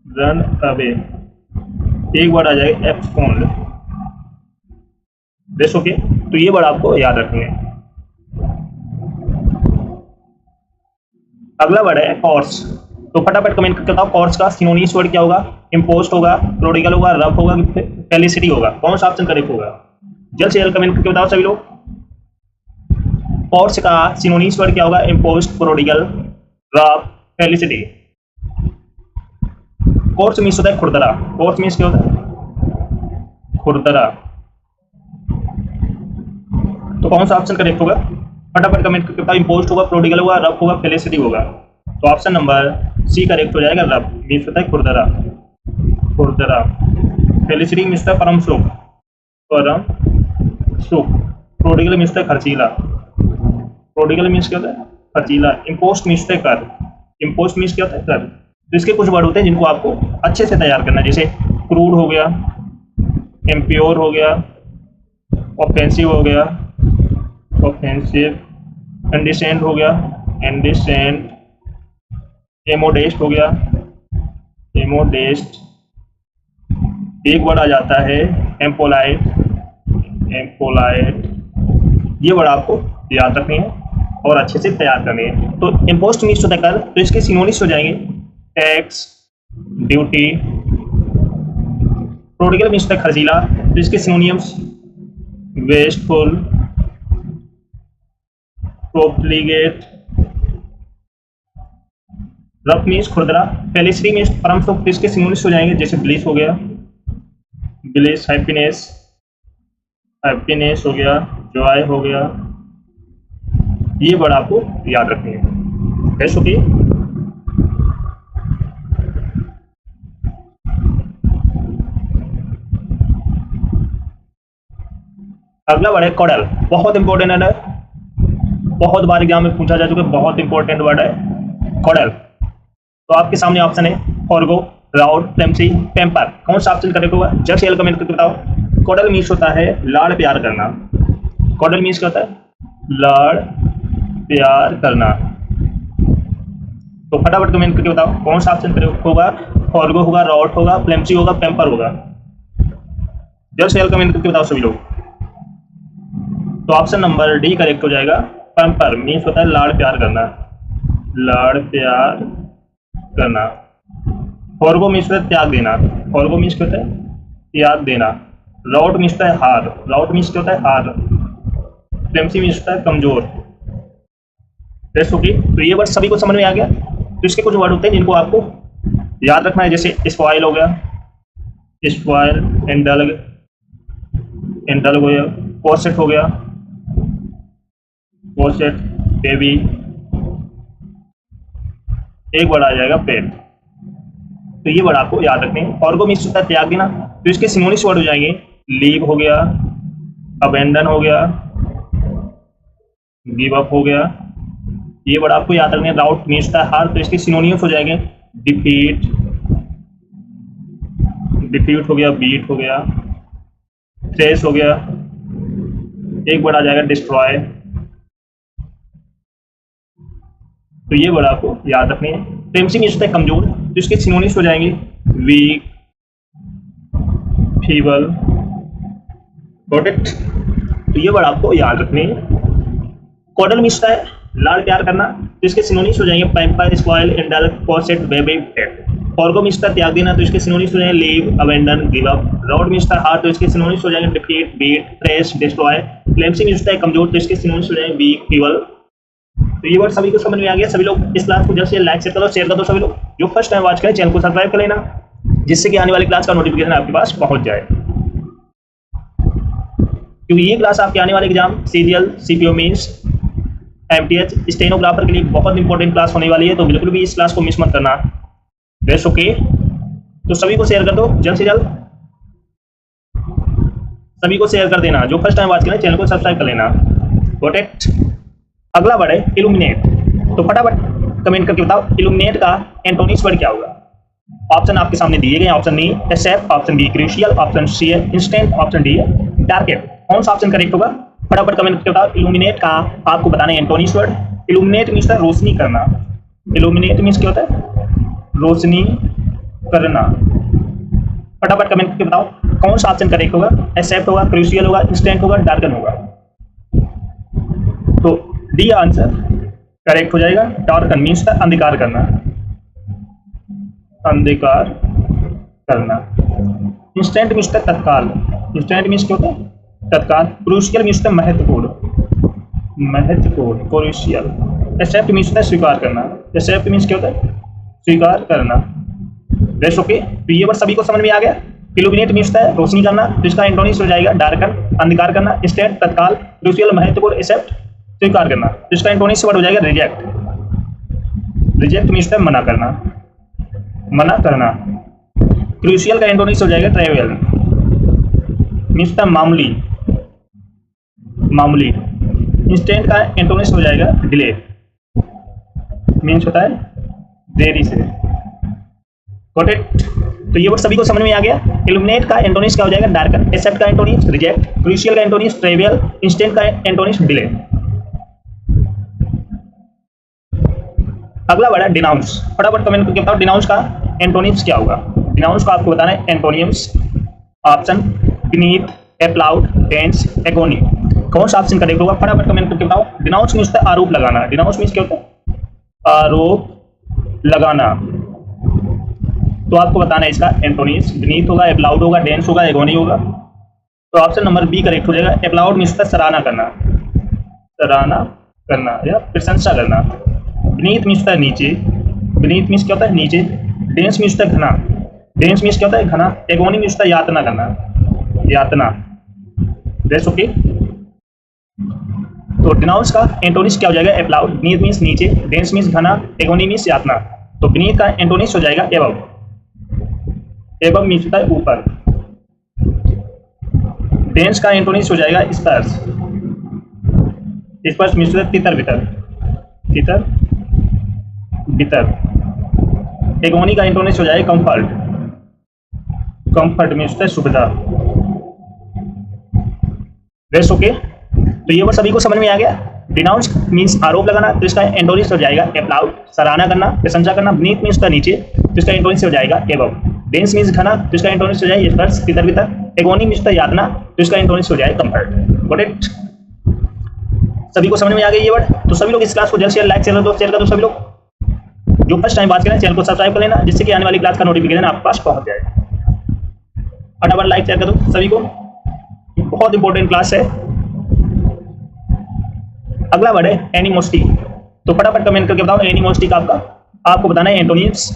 run away, एक वर्ड आ जाएगा एब्सकॉन्ड। बेस ओके, तो ये वर्ड आपको याद रखनी है। अगला वर्ड है कॉर्स। तो फटाफट कमेंट करके बताओ कॉर्स का सिनोनिम्स वर्ड क्या होगा? इम्पोस्ट होगा, प्रोडिगल होगा, रफ होगा कि फेलिसिटी होगा? कौन सा ऑप्शन करेक्ट होगा? जल्द से जल्द कमेंट करके बताओ सभी लोग। कॉर्स का सिनोनिम्स वर्ड क्या होगा? Impost, prodigal, rough, felicity? Coarse means होता है खुरदरा। कॉर्स मीन्स क्या होता है? खुरदरा। तो कौन सा ऑप्शन करेक्ट होगा? फटाफट कमेंट करके बताओ। इम्पोस्ट होगा, प्रोडिगल होगा, रफ होगा, फेलिसिटी होगा? तो ऑप्शन नंबर सी करेक्ट हो जाएगा। रफ मीन्स होता है खुरदरा, खुरदरा। फेलिसिटी मीन्स होता है परम सुख, परम सुख। प्रोडिगल मीन्स होता है खर्चीला, प्रोडिगल मीन्स क्या होता है? खर्चीला। इम्पोस्ट मीन्स होता है कर, इम्पोस्ट मीन्स क्या होता है? कर। तो इसके कुछ वर्ड होते हैं जिनको आपको अच्छे से तैयार करना है, जैसे क्रूड हो गया, इम्प्योर हो गया, ऑफेंसिव हो गया, ऑफेंसिव, इंडिसेंट हो गया, इंडिसेंट, एमोडेस्ट हो गया, एमोडेस्ट, एक वर्ड आ जाता है एम्पोलाइट, एम्पोलाइट। ये वर्ड आपको याद रखनी है और अच्छे से तैयार करनी है। तो इम्पोस्ट मीन्स होता है कर, तो इसके सिनोनिम्स हो जाएंगे टैक्स, ड्यूटी। प्रोडिगल मीन्स होता है खर्चीला, तो इसके synonyms wasteful, profligate, rough means खुरदरा, फेलिसिटी मीन्स परम सुख, तो इसके सिनोनिम्स हो जाएंगे जैसे ब्लिस हो गया, ब्लिस हैप्पीनेस, हैप्पीनेस हो गया, जॉय हो गया, ये वर्ड आपको याद रखनी है। कैसे होती है? अगला वर्ड है कॉडल, बहुत इंपॉर्टेंट है, बहुत बार एग्जाम में पूछा जा चुका है, बहुत इंपॉर्टेंट वर्ड है कॉडल। तो आपके सामने ऑप्शन है फॉरगो, राउड, प्लेम्सी, पेम्पर, कौन सा ऑप्शन करेक्ट होगा? जल्द से जल्द कमेंट करके बताओ। कॉडल मीन्स होता है लाड़ प्यार करना। कॉडल मीन्स क्या होता है? लाड़ प्यार करना। तो फटाफट कमेंट करके बताओ कौन सा ऑप्शन करेक्ट होगा? फॉरगो होगा, राउड होगा, प्लेम्सी होगा, पेम्पर होगा? जल्द से जल्द कमेंट करके बताओ सभी लोग। तो ऑप्शन नंबर डी करेक्ट हो जाएगा। पेम्पर मीन्स होता है लाड़ प्यार करना, लाड़ प्यार करना। फॉरगो मीन्स होता है त्याग देना, फॉरगो मीन्स क्या होता है? त्याग देना। राउट मीन्स होता है हार, राउट मीन्स क्या होता है? हार। प्लेम्सी मीन्स होता है कमजोर। तो ये वर्ड सभी को समझ में आ गया। तो इसके कुछ वर्ड होते हैं जिनको आपको याद रखना है, जैसे स्पॉइल हो गया, स्पॉइल, इंडल्ग, इंडल्ग हो गया, कोसेट हो गया, कोसेट, बेबी, एक वर्ड आ जाएगा पेट। तो ये वर्ड आपको याद रखने हैं। फॉरगो मीन्स होता है त्याग देना, तो इसके सिनोनिम्स वर्ड हो जाएंगे लीव हो गया, अबेंडन हो गया, गिव अप हो गया, ये वर्ड आपको याद रखने हैं। राउट मीन्स होता है हार, तो इसके सिनोनिम्स हो जाएंगे डिफीट, डिफीट हो गया, बीट हो गया, थ्रेस हो गया, एक वर्ड आ जाएगा डिस्ट्रॉय। तो ये वर्ड आपको याद रखने हैं। प्लेम्सी मीन्स होता है कमजोर, तो इसके सिनोनिम्स हो जाएंगे वीक, फीबल, गॉट इट? तो ये वर्ड आपको याद रखने हैं। कॉडल मीन्स होता है लाड़ प्यार करना, तो इसके सिनोनिम्स हो जाएंगे pamper, spoil, indulge, cosset, baby, pet. Forgo means होता है त्याग देना, तो इसके सिनोनिम्स हो जाएंगे leave, abandon, give up. Rout means होता है हार, तो इसके सिनोनिम्स हो जाएंगे defeat, beat, thrash, destroy. Flimsy means होता है कमजोर, तो इसके सिनोनिम्स हो जाएंगे वीक, फीबल। तो ये वर्ड सभी को समझ में आ गया। सभी लोग इस क्लास को जल्द से लाइक करो, शेयर कर दो। सभी लोग जो फर्स्ट टाइम वॉच करें चैनल को सब्सक्राइब कर लेना, जिससे कि आने वाली क्लास का नोटिफिकेशन आपके पास पहुंच जाए, क्योंकि ये क्लास आपके आने वाले exam CGL, CPO mains, MTH, stenographer के लिए बहुत इंपॉर्टेंट क्लास होने वाली है। तो बिल्कुल भी इस क्लास को मिस मत करना। That's okay. तो सभी को शेयर कर दो, जल्द से जल्द सभी को शेयर कर देना। जो फर्स्ट टाइम वॉच करें चैनल को सब्सक्राइब कर लेना। Got it? अगला वर्ड है इल्यूमिनेट। तो फटाफट कमेंट करके बताओ इल्यूमिनेट का एंटोनिम्स वर्ड क्या होगा? ऑप्शन आपके सामने दिए गए। Option A accept, option B crucial, option C है इंस्टेंट, ऑप्शन डी है डार्केट। कौन सा ऑप्शन करेक्ट होगा? फटाफट कमेंट करके बताओ। इल्यूमिनेट का आपको बताना है एंटोनिम्स वर्ड। इल्यूमिनेट मीन्स है रोशनी करना। इल्यूमिनेट मीन्स क्या होता है? रोशनी करना। फटाफट कमेंट करके बताओ कौन सा ऑप्शन करेक्ट होगा? एसेप्ट होगा, क्रूशियल होगा, इंस्टेंट होगा, डार्कन होगा? तो डी आंसर करेक्ट हो जाएगा। डार्कन मीन्स था अंधकार करना, अंधकार करना। इंस्टेंट मीन्स था तत्काल, इंस्टेंट मीन्स क्या होता है? तत्काल। क्रूशियल मीन्स था महत्वपूर्ण, महत्वपूर्ण, क्रूशियल। एक्सेप्ट मीन्स था स्वीकार करना, एक्सेप्ट मीन्स क्या होता है? स्वीकार करना। That's okay. तो ये वर्ड सभी को समझ में आ गया। इल्यूमिनेट मीन्स है रोशनी करना, तो इसका एंटोनिम्स हो जाएगा डार्कन, अंधकार करना, इंस्टेंट तत्काल, क्रूशियल महत्वपूर्ण, एक्सेप्ट स्वीकार करना। तो इसका एंटोनिम्स वर्ड हो जाएगा रिजेक्ट। रिजेक्ट मीन्स है मना करना, मना करना। क्रूशियल का एंटोनिम्स हो जाएगा ट्रेवल, मीन्स है मामूली, मामूली। इंस्टेंट का एंटोनिम्स हो जाएगा डिले, मीन्स होता है देरी से। Got it? तो ये वर्ड सभी को समझ में आ गया। इल्यूमिनेट का एंटोनिम्स क्या हो जाएगा? डार्कन, एक्सेप्ट का एंटोनिम्स रिजेक्ट, क्रूशियल का एंटोनिम्स ट्रेवल, इंस्टेंट का एंटोनिम्स डिले। अगला वर्ड है डिनाउंस। फटाफट कमेंट करके बताओ डिनाउंस का एंटोनिम्स क्या होगा? डिनाउंस का आपको बताना है antonyms. Option beneath, applaud, dense, agony. कौन सा ऑप्शन करेक्ट होगा? फटाफट कमेंट करके बताओ। डिनाउंस मीन्स है आरोप लगाना। डिनाउंस मीन्स क्या होता है? आरोप लगाना। तो आपको बताना है इसका एंटोनिम्स। बीनीथ होगा, एप्लाउड होगा, डेंस होगा, एगोनी होगा? तो ऑप्शन नंबर बी करेक्ट हो जाएगा। एप्लाउड मीन्स है सराहना करना, सराहना करना या प्रशंसा करना। बीनीथ मीन्स है नीचे, बीनीथ मीन्स क्या होता है नीचे, डेंस मीन्स होता है घना, डेंस मीन्स क्या होता है घना, एगोनी मीन्स होता है यातना करना, यातना। That's okay. तो डिनाउंस का एंटोनिम्स क्या हो जाएगा, एप्लाउड। बीनीथ मीन्स नीचे, डेंस मीन्स घना, एगोनी मीन्स यातना। तो बीनीथ का एंटोनिम्स हो जाएगा एबव, एबव मीन्स होता है ऊपर। डेंस का एंटोनिम्स हो जाएगा स्पर्श, स्पर्श मीन्स होता है तितर बितर, तितर बितर। एगोनी का एंटोनिम्स हो जाएगा कंफर्ट, कंफर्ट मीन्स होता है सुविधा। That's okay. तो ये वर्ड सभी को समझ में आ गया। डिनाउंस मीन्स आरोप लगाना, तो इसका एंटोनिम्स हो जाएगा एप्लाउड, सराहना करना, प्रशंसा करना। बीनीथ मीन्स होता है नीचे, तो इसका एंटोनिम्स हो जाएगा एबव। डेंस मीन्स घना, तो इसका एंटोनिम्स हो जाएगा स्पर्श तितर बितर। एगोनी मीन्स होता है यातना, तो इसका एंटोनिम्स हो जाएगा कंफर्ट। Got it? सभी को समझ में आ गया ये वर्ड। तो सभी लोग इस क्लास को जल्द से जल्द लाइक शेयर कर दो सभी लोग। जो फर्स्ट टाइम बात करें चैनल को सब्सक्राइब कर लेना, जिससे कि आने वाली क्लास का नोटिफिकेशन आपके पास पहुंच जाए। फटाफट लाइक शेयर कर दो सभी को, बहुत इंपॉर्टेंट क्लास है। अगला वर्ड है एनिमोसिटी। तो फटाफट कमेंट करके बताओ एनिमोसिटी का आपको बताना है antonyms.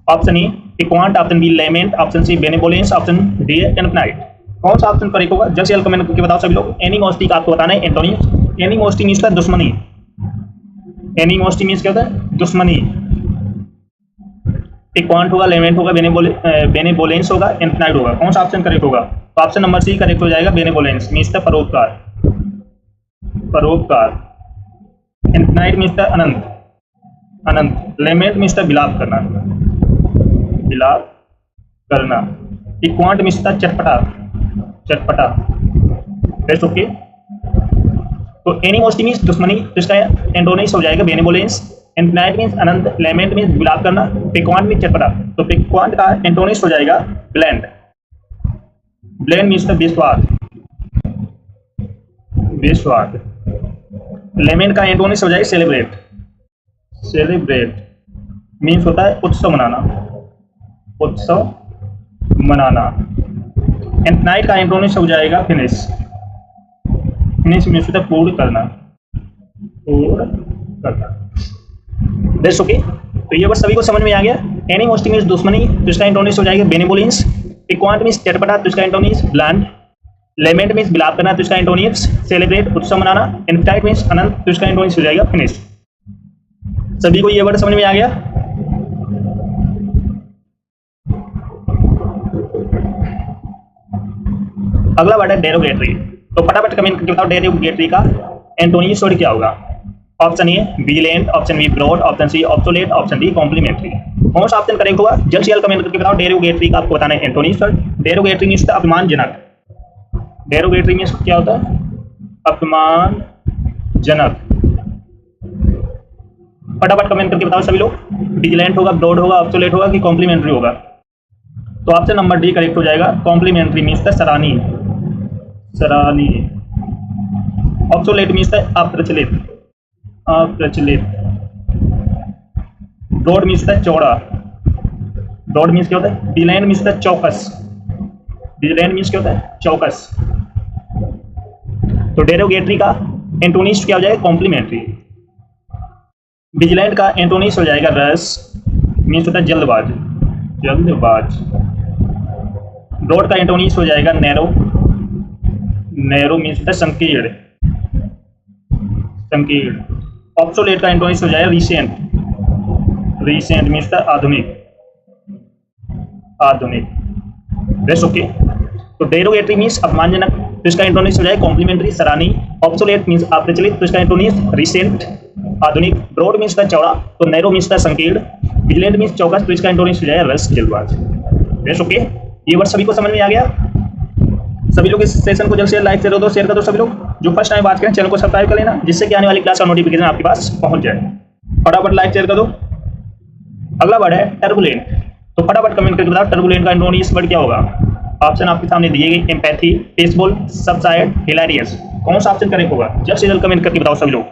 Option A equant, option B lament, option C benevolence, option D infinite. कौन सा ऑप्शन करेक्ट होगा जल्द से जल्द कमेंट करके बताओ सभी लोग। एनिमोसिटी का आपको बताना है एंटोनिम्स। एनिमोसिटी मीन्स होता है दुश्मनी, एनिमोसिटी मीन्स क्या होता है दुश्मनी। इक्वांट होगा, लेमेंट होगा, बेनेवोलेंस होगा, एनफनाइट होगा। कौन सा ऑप्शन करेक्ट होगा? तो ऑप्शन नंबर सी करेक्ट हो जाएगा, बेनेवोलेंस मीन्स होता है परोपकार, परोपकार। इनफाइनाइट मीन्स होता है अनंत, अनंत। लेमेंट मीन्स होता है विलाप करना, विलाप करना। इक्वांट मीन्स होता है चटपटा, चटपटा। That's okay. तो एनिमोसिटी मीन्स दुश्मनी, तो इसका एंटोनिम्स हो जाएगा बेनेवोलेंस। इनफाइनाइट मीन्स अनंत, लेमेंट मीन्स विलाप करना, इक्वांट मीन्स चटपटा। तो इक्वांट का एंटोनिम्स हो जाएगा ब्लेंड, ब्लेंड मीन्स होता है बेस्वाद, बेस्वाद। लेमेंट का एंटोनिम्स हो जाएगा सेलिब्रेट, सेलिब्रेट मीन्स होता है उत्सव मनाना, उत्सव मनाना। एनफनाइट का एंटोनिम्स हो जाएगा फिनिश, फिनिश मीन्स होता है पूर्ण करना, पूर्ण करना। That's okay. तो ये वर्ड सभी को समझ में आ गया। एनिमोसिटी मीन्स दुश्मनी, तो इसका एंटोनिम्स हो जाएगा बेनेवोलेंस। इक्वांट मीन्स चटपटा, तो इसका एंटोनिम्स ब्लैंड। लेमेंट मीन्स विलाप करना, तो इसका एंटोनिम्स सेलिब्रेट, उत्सव मनाना। इनफाइनाइट मीन्स अनंत, तो इसका एंटोनिम्स हो जाएगा फिनिश। सभी को ये वर्ड समझ में आ गया। अगला वर्ड है डेरोगेटरी। तो फटाफट कमेंट करके बताओ डेरोगेटरी का एंटोनिम्स वर्ड क्या होगा। Option A vigilant, option B broad, option C obsolete, option D complimentary. कौन सा ऑप्शन करेक्ट होगा जल्द से जल्द कमेंट करके बताओ। डेरोगेटरी का आपको बताना है एंटोनिम्स वर्ड। डेरोगेटरी मीन्स होता है अपमानजनक, डेरोगेटरी मीन्स क्या होता है अपमानजनक। फटाफट कमेंट करके बताओ सभी लोग। विजिलेंट होगा, ब्रॉड होगा, ऑब्सोलेट होगा कि कॉम्प्लीमेंट्री होगा। तो ऑप्शन नंबर डी करेक्ट हो जाएगा। कॉम्प्लीमेंट्री मीन्स होता है सराहनीय, सराहनीय। ऑब्सोलेट मीन्स होता है अप्रचलित, अप्रचलित। ब्रॉड मीन्स होता है चौड़ा, ब्रॉड मीन्स क्या होता है। विजिलेंट मीन्स होता है चौकस, विजिलेंट मीन्स क्या होता है चौकस। तो डेरोगेटरी का एंटोनिम्स क्या हो जाएगा कॉम्प्लीमेंट्री। विजिलेंट का एंटोनिम्स हो जाएगा रस, मीन्स होता है जल्दबाज, जल्दबाज। ब्रॉड का एंटोनिम्स हो जाएगा नैरो, नैरो मीन्स होता है संकीर्ण, संकीर्ण। ऑब्सोलेट का एंटोनिम्स हो जाएगा रिसेंट, रिसेंट मीन्स होता है आधुनिक, आधुनिक। That's okay. तो डेरोगेटरी मीन्स अपमानजनक, तो इसका एंटोनिम्स हो जाएगा कॉम्प्लीमेंट्री सराहनीय। ऑब्सोलेट मीन्स अप्रचलित, तो इसका एंटोनिम्स रिसेंट आधुनिक। ब्रॉड मीन्स होता है चौड़ा, तो नैरो मीन्स होता है संकीर्ण। विजिलेंट मीन्स चौकस, तो इसका एंटोनिम्स हो जाएगा रस, जल्दबाज। That's okay. ये वर्ड सभी को समझ में आ गया। सभी लोग इस सेशन को जल्द से लाइक कर दो, शेयर कर दो सभी लोग। जो फर्स्ट टाइम बात करें चैनल को सब्सक्राइब कर लेना, जिससे कि आने वाली क्लास का नोटिफिकेशन आपके पास पहुंच जाए। फटाफट लाइक शेयर कर दो। अगला वर्ड है टर्बुलेंट। तो फटाफट कमेंट करके बताओ टर्बुलेंट का एंटोनिम्स वर्ड क्या होगा। ऑप्शन आपके सामने दिए गए। Empathy, peaceful, subside, hilarious. कौन सा ऑप्शन करेक्ट होगा जल्द से जल्द कमेंट करके बताओ सभी लोग।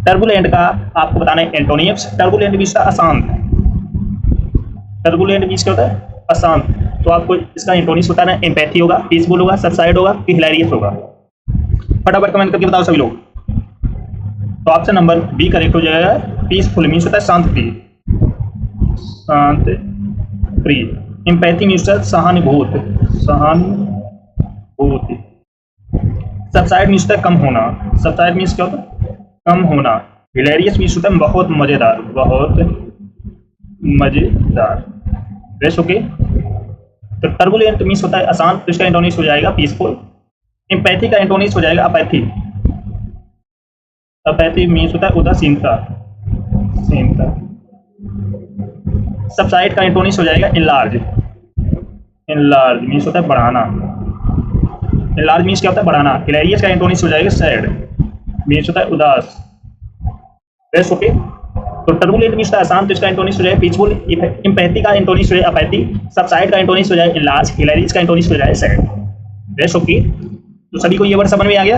टर्बुलेंट का आपको बताना है एंटोनिम्स। टर्बुलेंट मीन्स अशांत, टर्बुलेंट मीन्स क्या होता है अशांत। तो आपको इसका एंटोनिम्स बताना है एम्पैथी होगा, पीसफुल होगा, सबसाइड होगा कि हिलेरियस होगा। फटाफट कमेंट करके बताओ सभी लोग। तो ऑप्शन नंबर बी करेक्ट हो जाएगा। पीसफुल मीन्स होता है शांति, शांत प्रिय। एम्पैथी मीन्स सहानुभूति, सहानुभूति। सबसाइड मीन्स कम होना, सबसाइड मीन्स क्या होता है? कम होना। हिलेरियस मीन्स होता है बहुत मजेदार, बहुत मजेदार। Race okay. तो टर्बुलेंट मीन्स होता है अशांत, तो इसका एंटोनिम्स हो जाएगा पीसफुल। एम्पैथी का एंटोनिम्स हो जाएगा अपैथी, अपैथी मीन्स होता है उदासीनता, सीनता। सबसाइड का एंटोनिम्स हो जाएगा इनलार्ज, इनलार्ज मीन्स होता है बढ़ाना, इनलार्ज मीन्स क्या होता है? बढ़ाना। हिलेरियस का एंटोनिम्स हो जाएगा सैड, मीन्स होता है उदास। Race okay. तो टर्बुलेंट मीन्स होता है अशांत, तो इसका एंटोनिम्स हो जाएगा पीसफुल। एम्पैथी का एंटोनिम्स हो जाएगा अपैथी। सबसाइड का एंटोनिम्स हो जाएगा इनलार्ज। हिलेरियस का एंटोनिम्स हो जाएगा सैड। Race okay. तो सभी को ये वर्ड समझ में आ गया।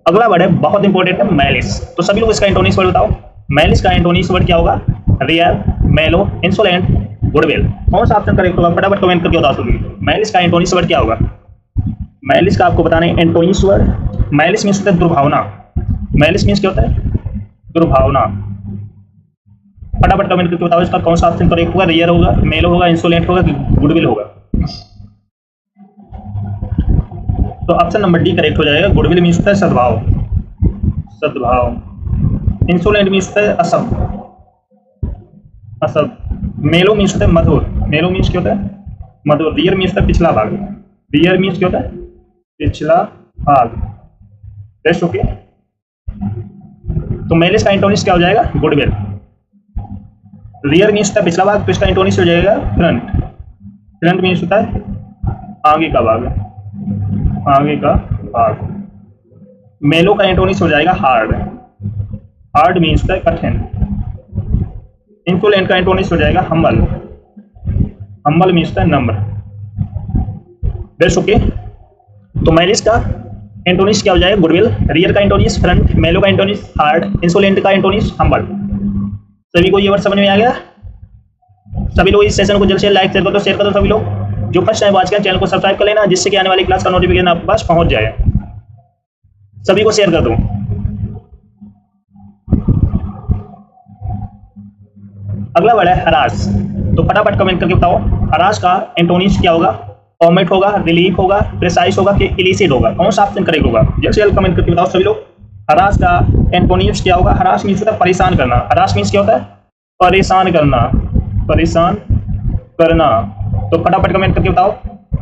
अगला वर्ड है बहुत इंपॉर्टेंट है, मैलिस। तो सभी लोग इसका एंटोनिम्स वर्ड बताओ। मैलिस का एंटोनिम्स वर्ड क्या होगा? रियर, मेलो, इंसोलेंट, गुडविल। कौन सा ऑप्शन करेक्ट होगा? फटाफट कमेंट करके बता सभी। मैलिस का एंटोनिम्स वर्ड क्या होगा? मैलिस का आपको बताना है एंटोनिम्स वर्ड। मैलिस मीन्स होता है दुर्भावना, मैलिस मीन्स क्या होता है? दुर्भावना। फटाफट कमेंट करके बताओ इसका कौन सा ऑप्शन करेक्ट होगा? रियर होगा, मेलो होगा, इंसोलेंट होगा, गुडविल होगा? तो ऑप्शन नंबर डी करेक्ट हो जाएगा। गुडविल मीन्स होता है सद्भाव, सद्भाव। इंसोलेंट मीन्स होता है असभ, असभ। मेलो मीन्स होता है मधुर, मेलो मीन्स क्या होता है? मधुर। रियर मीन्स होता है पिछला भाग, रियर मीन्स क्या होता है? पिछला भाग। Rest okay. तो मैलिस का एंटोनिम्स क्या हो जाएगा? गुडविल। रियर मीन्स होता है पिछला भाग, तो इसका एंटोनिम्स हो जाएगा फ्रंट, फ्रंट मीन्स होता है आगे का भाग, आगे का भाग। मेलो का एंटोनिम्स हो जाएगा हार्ड, हार्ड मीन्स होता है कठिन। इंसोलेंट का एंटोनिम्स हो जाएगा हम्बल, हम्बल मीन्स होता है नम्र। Best okay. तो मैलिस का एंटोनिम्स क्या हो जाएगा? गुडविल। रियर का एंटोनिम्स फ्रंट, मेलो का एंटोनिम्स हार्ड, इंसोलेंट का एंटोनिम्स हम्बल। सभी को ये वर्ड समझ में आ गया? सभी लोग इस सेशन को जल्द से लाइक शेयर कर दो, शेयर कर दो सभी लोग। जो फर्स्ट टाइम वॉच करें चैनल को सब्सक्राइब कर लेना, जिससे कि आने वाली क्लास का नोटिफिकेशन आपके पास पहुंच जाए। सभी को शेयर कर दो। अगला वर्ड है हरास। तो फटाफट कमेंट करके बताओ हरास का एंटोनिम्स क्या होगा? ऑमेट होगा, रिलीफ होगा, प्रिसाइज होगा कि इलिसिट होगा? कौन सा ऑप्शन करेक्ट होगा? जल्द से जल्द कमेंट करके बताओ सभी लोग। हरास का एंटोनिम्स क्या होगा? हरास मीन्स होता है परेशान करना, हरास मीन्स क्या होता है? परेशान करना, परेशान करना। तो फटाफट कमेंट करके बताओ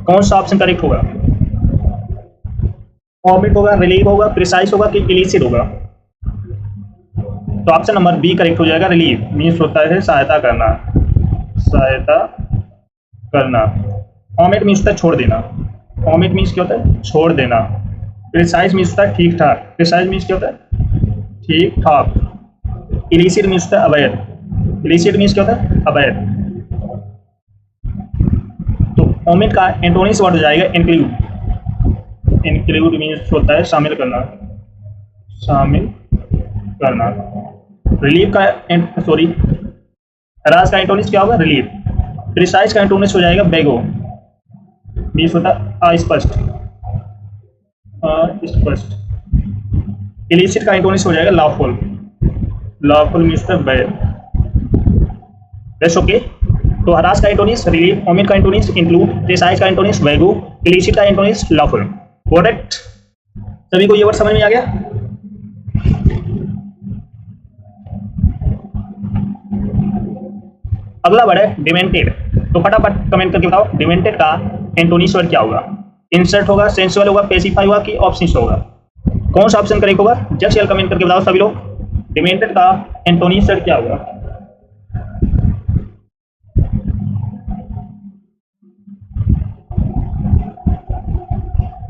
कौन सा ऑप्शन करेक्ट होगा? ऑमेट होगा, रिलीफ होगा, प्रिसाइज होगा कि इलिसिट होगा? तो ऑप्शन नंबर बी करेक्ट हो जाएगा। रिलीफ मीन्स होता है सहायता करना, सहायता करना। ऑमेट मीन्स होता है छोड़ देना, ऑमेट मीन्स क्या होता है? छोड़ देना। प्रिसाइज मीन्स होता है ठीक ठाक, प्रिसाइज मीन्स क्या होता है? ठीक ठाक। इलिसिट मीन्स होता है अवैध, इलिसिट मीन्स क्या होता है? अवैध। तो ओमिट का एंटोनिम्स वर्ड हो जाएगा इंक्लूड, इंक्लूड मीन्स होता है शामिल करना, शामिल करना। रिलीफ का सॉरी हरास का एंटोनिम्स क्या होगा? रिलीफ। प्रिसाइज का एंटोनिम्स हो जाएगा बेगो, मीन्स होता है अस्पष्ट, अस्पष्ट। इलिसिट का एंटोनिम्स हो जाएगा लॉफुल, लॉफुल मीन्स होता है वैध। Best okay. तो हरास का एंटोनिम्स रिलीफ, ओमिट का एंटोनिम्स इंक्लूड, प्रिसाइज का एंटोनिम्स वेगो, इलिसिट का एंटोनिम्स लॉफुल। करेक्ट। सभी को ये वर्ड समझ में आ गया? अगला वर्ड है डिमेंटेड। तो फटाफट कमेंट करके बताओ डिमेंटेड का एंटोनिम्स वर्ड क्या होगा? इंसर्ट होगा, सेंसुअल होगा, पेसिफाई होगा कि ऑब्सेसिव होगा? कौन सा ऑप्शन करेक्ट होगा? जल्द से जल्द कमेंट करके बताओ सभी लोग। डिमेंटेड का एंटोनिम्स वर्ड क्या होगा?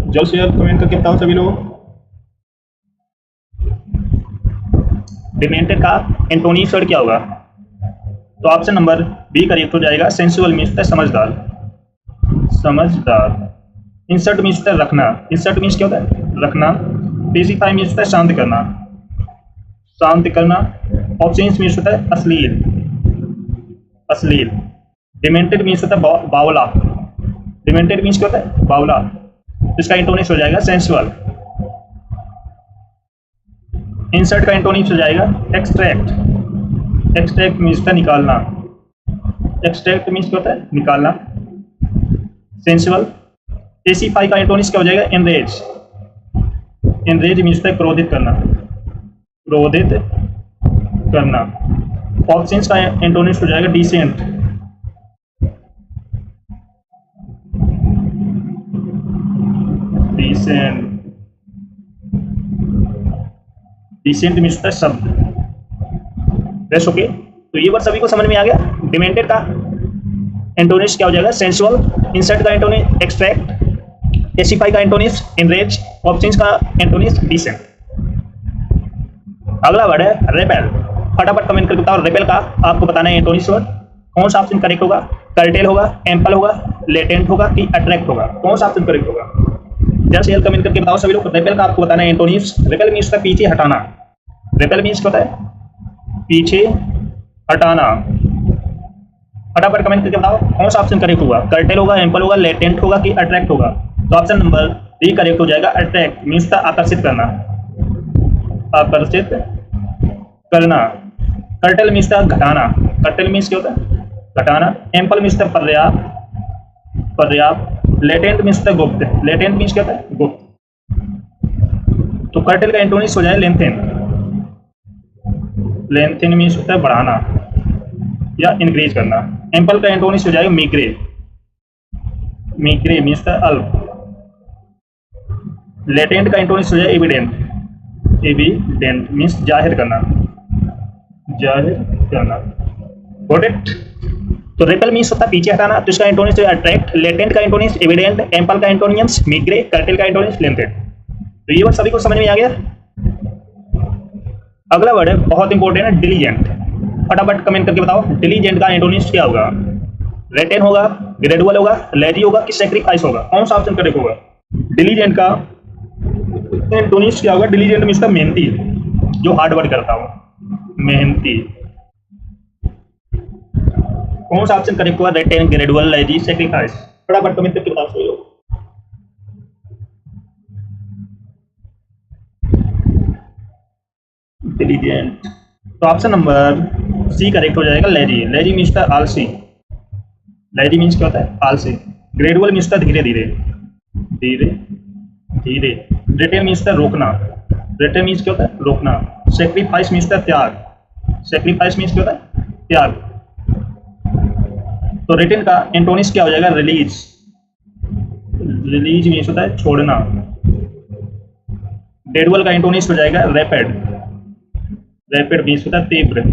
जल्द से जल्द कमेंट करके बताओ सभी लोग। डिमेंटेड का एंटोनिम्स वर्ड क्या होगा? तो ऑप्शन नंबर बी करेक्ट हो जाएगा। सेंसुअल मीन्स होता है समझदार, समझदार। इंसर्ट मीन्स होता है रखना, इंसर्ट मीन्स क्या होता है? रखना। पेसिफाई मीन्स होता है शांत करना, शांत करना। ऑब्सेंस मीन्स होता है अश्लील, अश्लील। डिमेंटेड मीन्स होता है बावला, डिमेंटेड मीन्स क्या होता है? बावला। इसका एंटोनिम्स हो जाएगा सेंसुअल। इंसर्ट का एंटोनिम्स हो जाएगा एक्सट्रैक्ट, एक्सट्रैक्ट मीन्स होता है निकालना, एक्सट्रैक्ट मीन्स क्या होता है निकालना। सेंसिबल, एसिफाई का एंटोनिम्स क्या हो जाएगा एनरेज, एनरेज मीन्स होता है क्रोधित करना, क्रोधित करना। ऑप्शंस का एंटोनिम्स हो जाएगा डिसेंट, डिसेंट, डिसेंट मीन्स होता है शब्द। बेस्ट ओके, तो ये वर्ड सभी को समझ में आ गया। डिमेंटेड का एंटोनिम्स क्या हो जाएगा सेंसुअल, इंसर्ट का एंटोनिम्स एक्सट्रैक्ट, एसिफाई का एंटोनिम्स एनरेज, ऑप्शंस का एंटोनिम्स डिसेंट। अगला वर्ड है रेपेल। फटाफट कमेंट करके बताओ रेपेल का आपको बताना है एंटोनिम्स वर्ड। कौन सा ऑप्शन करेक्ट होगा, कर्टेल होगा, एम्पल होगा, लेटेंट होगा कि अट्रैक्ट होगा, कौन सा ऑप्शन करेक्ट होगा जल्द से जल्द कमेंट करके बताओ सभी लोग। रेपेल का आपको बताना है एंटोनिम्स। रेपेल मीन्स होता है पीछे हटाना, रेपेल मीन्स क्या होता है पीछे हटाना। फटाफट कमेंट करके बताओ कौन सा ऑप्शन करेक्ट होगा, कर्टेल होगा, एम्पल होगा, लेटेंट होगा कि अट्रैक्ट होगा। तो ऑप्शन नंबर डी करेक्ट हो जाएगा, अट्रैक्ट मीन्स होता है आकर्षित करना, आकर्षित करना। कर्टेल मीन्स होता है घटाना, कर्टेल मीन्स क्या होता है घटाना। एम्पल मीन्स होता है पर्याप्त, पर्याप्त। लेटेंट मीन्स होता है गुप्त, लेटेंट मीन्स क्या होता है गुप्त। तो कर्टेल का एंटोनिम्स हो जाए लेंथेन, लेंथेन मीन्स होता है बढ़ाना या इंक्रीज करना। एम्पल का एंटोनिम्स हो जाएगा मीग्रे, मीग्रे मीन्स होता है अल्प। लेटेंट का एंटोनिम्स हो जाएगा एविडेंट, एविडेंट मीन्स जाहिर करना, जाहिर करना। Got it. तो रेपेल मीन्स होता है पीछे हटाना, तो इसका एंटोनिम्स है अट्रैक्ट, लेटेंट का एंटोनिम्स एविडेंट, एम्पल का एंटोनिम्स मीग्रे, कर्टेल का एंटोनिम्स लेंथेन। तो ये वर्ड सभी को समझ में आ गया। अगला वर्ड है बहुत इंपॉर्टेंट है डिलीजेंट। फटाफट कमेंट करके बताओ डिलीजेंट का एंटोनिम्स क्या होगा, रेटेन होगा, ग्रेडुअल होगा, लेजी होगा कि सैक्रिफाइस होगा, कौन सा ऑप्शन करेक्ट होगा। डिलीजेंट का एंटोनिम्स क्या होगा, डिलीजेंट मीन्स मेहनती, जो हार्ड वर्क करता हो, मेहनती। कौन सा ऑप्शन करेक्ट होगा, रेटेन, ग्रेडुअल, लेजी, सैक्रिफाइस। फटाफट कमेंट करके बताओ सभी लोग। डिलीजेंट, तो ऑप्शन नंबर सी करेक्ट हो जाएगा, लेजी। लेजी मीन्स था आलसी, लेजी मीन्स क्या होता है आलसी। ग्रेडुअल मीन्स था धीरे धीरे, धीरे धीरे। रिटेन मीन्स था रोकना, रिटेन मीन्स क्या होता है रोकना। सेक्रीफाइस मीन्स था त्याग, सेक्रीफाइस मीन्स क्या होता है त्याग। तो रिटेन का एंटोनिम्स क्या हो जाएगा, रिलीज, रिलीज मीन्स होता है छोड़ना। ग्रेडुअल का एंटोनिम्स हो जाएगा रैपिड, रैपिड मीन्स होता है तीव्र।